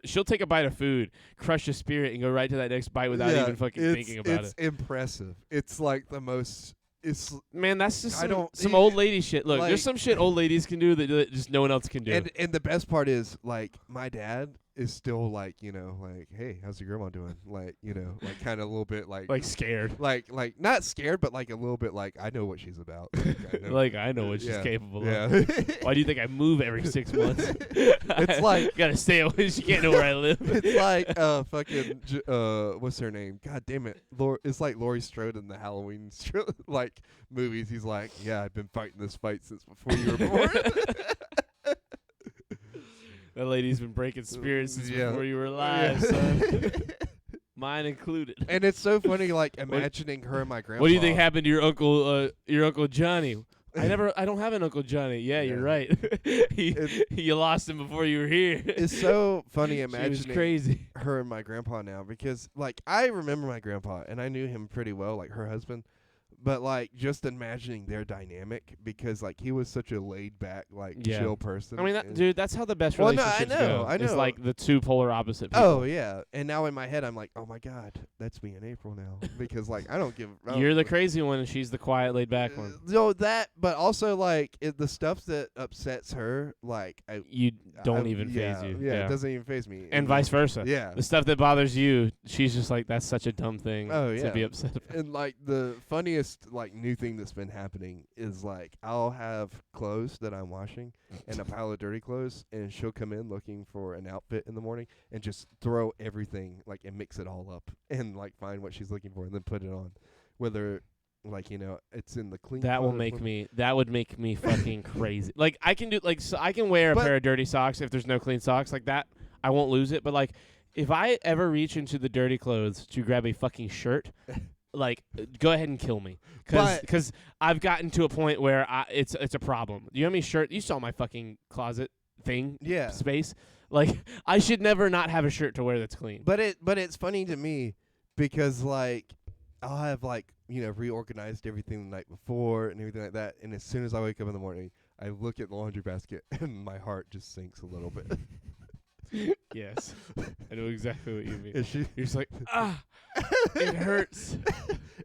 she'll take a bite of food, crush a spirit, and go right to that next bite without even fucking thinking about it. It's impressive. It's like the most. It's Man, that's just some e- old lady shit. Look, like- there's some shit old ladies can do that just no one else can do. and the best part is like my dad is still like like, hey, how's your grandma doing? Like like kind of a little bit like scared. like not scared, but like a little bit like I know what she's about. Like I know what she's Yeah. capable Yeah. of. Why do you think I move every 6 months? It's like- gotta stay away. She can't know where I live. It's like fucking what's her name? God damn it, it's like Laurie Strode in the Halloween like movies. He's like, yeah, I've been fighting this fight since before you were born. That lady's been breaking spirits since Yeah. before you were alive, son. Mine included. And it's so funny, like imagining her and my grandpa. What do you think happened to your uncle Johnny? I don't have an Uncle Johnny. Yeah, you're right. You lost him before you were here. It's so funny She was imagining crazy. her and my grandpa now because like I remember my grandpa and I knew him pretty well, like her husband. But like just imagining their dynamic because like he was such a laid back, like Yeah. chill person. I mean, and- dude, that's how the best Well, no, relationships I know, go. I It's know. like the two polar opposite people. Oh yeah, and now in my head I'm like, oh my god, that's me in April now because like I don't give. I don't- You're the crazy one, and she's the quiet, laid back one. No, that, but also like the stuff that upsets her, like You don't I- even phase yeah, you. Yeah, it doesn't even phase me. And vice versa. Yeah. The stuff that bothers you, she's just like, that's such a dumb thing Oh, to yeah. be upset about. And like the funniest like new thing that's been happening is like I'll have clothes that I'm washing and a pile of dirty clothes, and she'll come in looking for an outfit in the morning and just throw everything like and mix it all up and like find what she's looking for and then put it on, whether like it's in the clean. That will clothes, make whether- me. That would make me fucking crazy. Like I can do. Like so I can wear a But- pair of dirty socks if there's no clean socks. Like that, I won't lose it. But like, if I ever reach into the dirty clothes to grab a fucking shirt, like go ahead and kill me. But- Because I've gotten to a point where it's a problem. You know how many shirt? You saw my fucking closet thing. Yeah. Space. Like I should never not have a shirt to wear that's clean. But it's funny to me because like I'll have like reorganized everything the night before and everything like that, and as soon as I wake up in the morning, I look at the laundry basket and my heart just sinks a little bit. Yes, I know exactly what you mean. And she You're just like it hurts.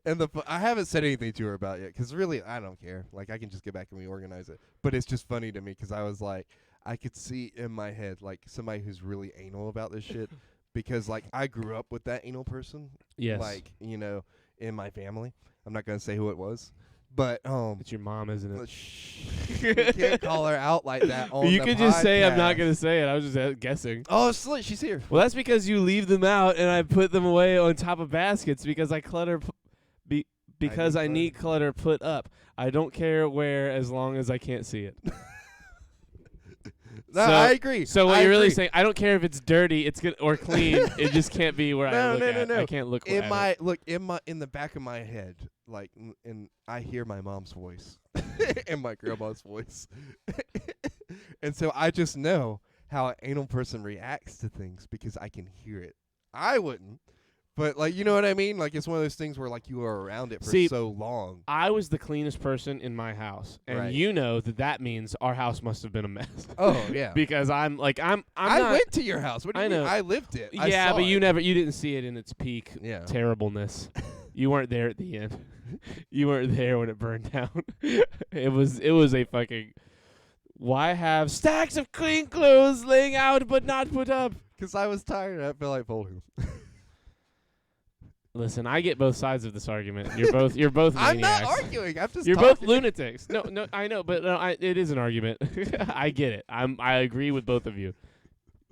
and I haven't said anything to her about it yet because really I don't care. Like I can just get back and reorganize it. But it's just funny to me because I was like I could see in my head like somebody who's really anal about this shit because like I grew up with that anal person. Yes. Like in my family. I'm not gonna say who it was, but It's your mom, isn't it? you can't call her out like that. On You the could just say I'm not podcast. gonna say it. I was just guessing. Oh, she's here. Well, that's because you leave them out and I put them away on top of baskets because I clutter Because I need clutter put up. I don't care where as long as I can't see it. No, I agree. So what I you're really agree. saying, I don't care if it's dirty, it's good or clean. It just can't be where I look at. No. I can't look in at my it. look in the back of my head, like, and I hear my mom's voice and my grandma's voice, and so I just know how an anal person reacts to things because I can hear it. I wouldn't, but like, you know what I mean? Like, it's one of those things where like you are around it for so long. I was the cleanest person in my house, and Right. you know that means our house must have been a mess. Oh yeah, Because I I went to your house. What do you mean? know. I lived it. I Yeah, saw but it. you didn't see it in its peak terribleness. You weren't there at the end. You weren't there when it burned down. It was a fucking. Why have stacks of clean clothes laying out but not put up? Because I was tired. I felt like folding. Listen, I get both sides of this argument. You're both I'm maniacs. not arguing. I'm just. You're talking. both lunatics. No, I know, but it is an argument. I get it. I agree with both of you.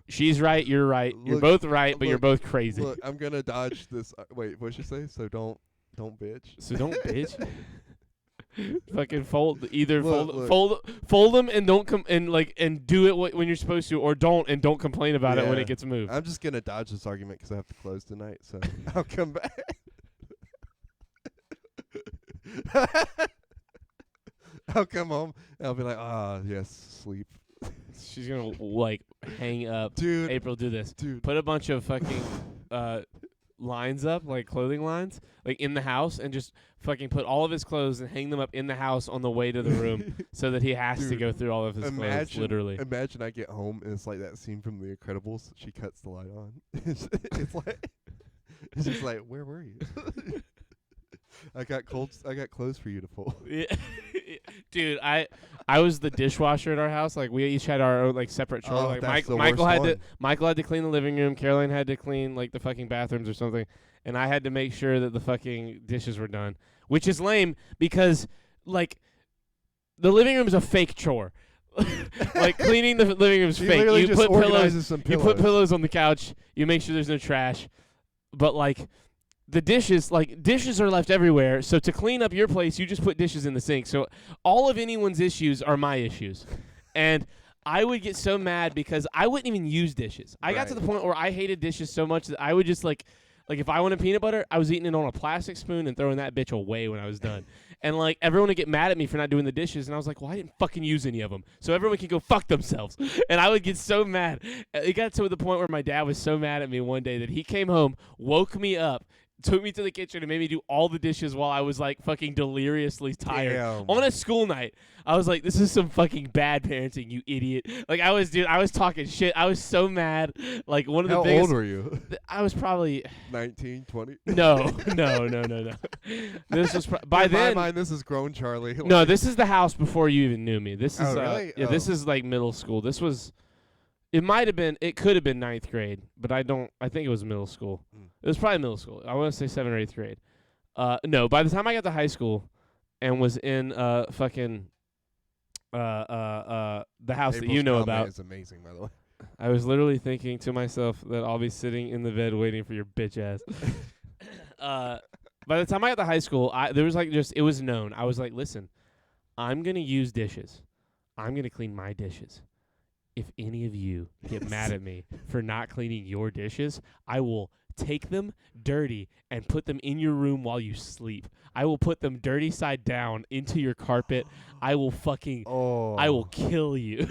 She's right. You're right. You're both right, but you're both crazy. Look, I'm gonna dodge this. Wait, what'd you say? So don't bitch. So don't bitch. Fucking fold Look. fold them and don't come and do it when you're supposed to, or don't complain about it when Yeah. it gets moved. I'm just gonna dodge this argument because I have to close tonight. So I'll come back. I'll come home and I'll be like, yes, sleep, She's gonna like hang up. dude. April, do this. Dude, Put a bunch of fucking lines up, like clothing lines, like in the house, and just fucking put all of his clothes and hang them up in the house on the way to the room, so that he has to Dude, go through all of his clothes, literally. Imagine I get home and it's like that scene from The Incredibles. She cuts the light on. It's like, it's just like, where were you? I got clothes for you to fold. Yeah. Dude, I was the dishwasher at our house. Like, we each had our own like separate chore. Oh, Like that's the Michael worst had one. Michael had to clean the living room. Caroline had to clean like the fucking bathrooms or something, and I had to make sure that the fucking dishes were done. Which is lame because like the living room is a fake chore. Like cleaning the living room is She fake. literally You just put pillows. organizes some You put pillows on the couch. You make sure there's no trash. But like the dishes are left everywhere. So to clean up your place, you just put dishes in the sink. So all of anyone's issues are my issues. And I would get so mad because I wouldn't even use dishes. I got to the point where I hated dishes so much that I would just like if I wanted peanut butter, I was eating it on a plastic spoon and throwing that bitch away when I was done. And like everyone would get mad at me for not doing the dishes, and I was like, well, I didn't fucking use any of them, so everyone can go fuck themselves. And I would get so mad. It got to the point where my dad was so mad at me one day that he came home, woke me up, took me to the kitchen, and made me do all the dishes while I was like fucking deliriously tired. Damn. On a school night. I was like, this is some fucking bad parenting, you idiot. Like I was talking shit. I was so mad. Like one of the How biggest. old were you? I was probably 19, 20? no. This was by In then. my mind, this is grown Charlie. No, this is the house before you even knew me. This is Oh, really? yeah, this is like middle school. This was. It might have been. It could have been 9th grade, but I think it was middle school. It was probably middle school. I want to say 7th or 8th grade. No, by the time I got to high school, and was in fucking the house that you know about. Is amazing, by the way. I was literally thinking to myself that I'll be sitting in the bed waiting for your bitch ass. By the time I got to high school, there was like it was known. I was like, listen, I'm gonna use dishes. I'm gonna clean my dishes. If any of you get mad at me for not cleaning your dishes, I will take them dirty and put them in your room while you sleep. I will put them dirty side down into your carpet. I will fucking I will kill you.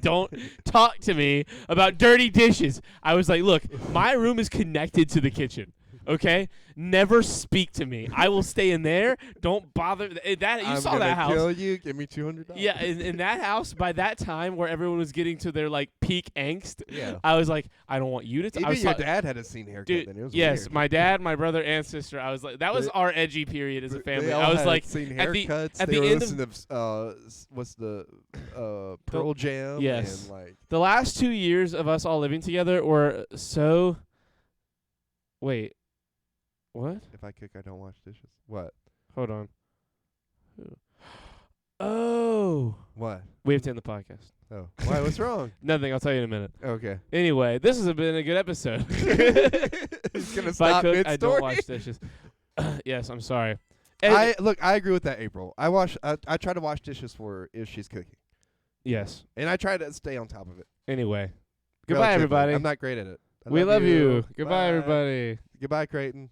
Don't talk to me about dirty dishes. I was like, look, my room is connected to the kitchen. Okay? Never speak to me. I will stay in there. Don't bother. You saw that house. I'm gonna kill you. Give me $200. Yeah, in that house, by that time where everyone was getting to their like peak angst, Yeah. I was like, I don't want you to. Even your dad had a scene haircut. Dude, then. It was yes, weird. my dad, my brother, and sister. I was like, that was our edgy period as a family. They all I was had like, seen at the haircuts. at they the were end of listening to what's the Pearl Jam? yes. And like the last 2 years of us all living together were so. Wait, what? if I cook, I don't wash dishes. What? Hold on. Oh, What? we have to end the podcast. Oh, why? What's wrong? Nothing. I'll tell you in a minute. Okay. Anyway, this has been a good episode. It's gonna If I stop cook, mid I don't story. wash dishes. Yes, I'm sorry. I agree with that, April. I try to wash dishes for her if she's cooking, Yes. and I try to stay on top of it. Anyway, goodbye, Relatively. everybody. I'm not great at it. We love you. Goodbye, Bye. everybody. Goodbye, Creighton.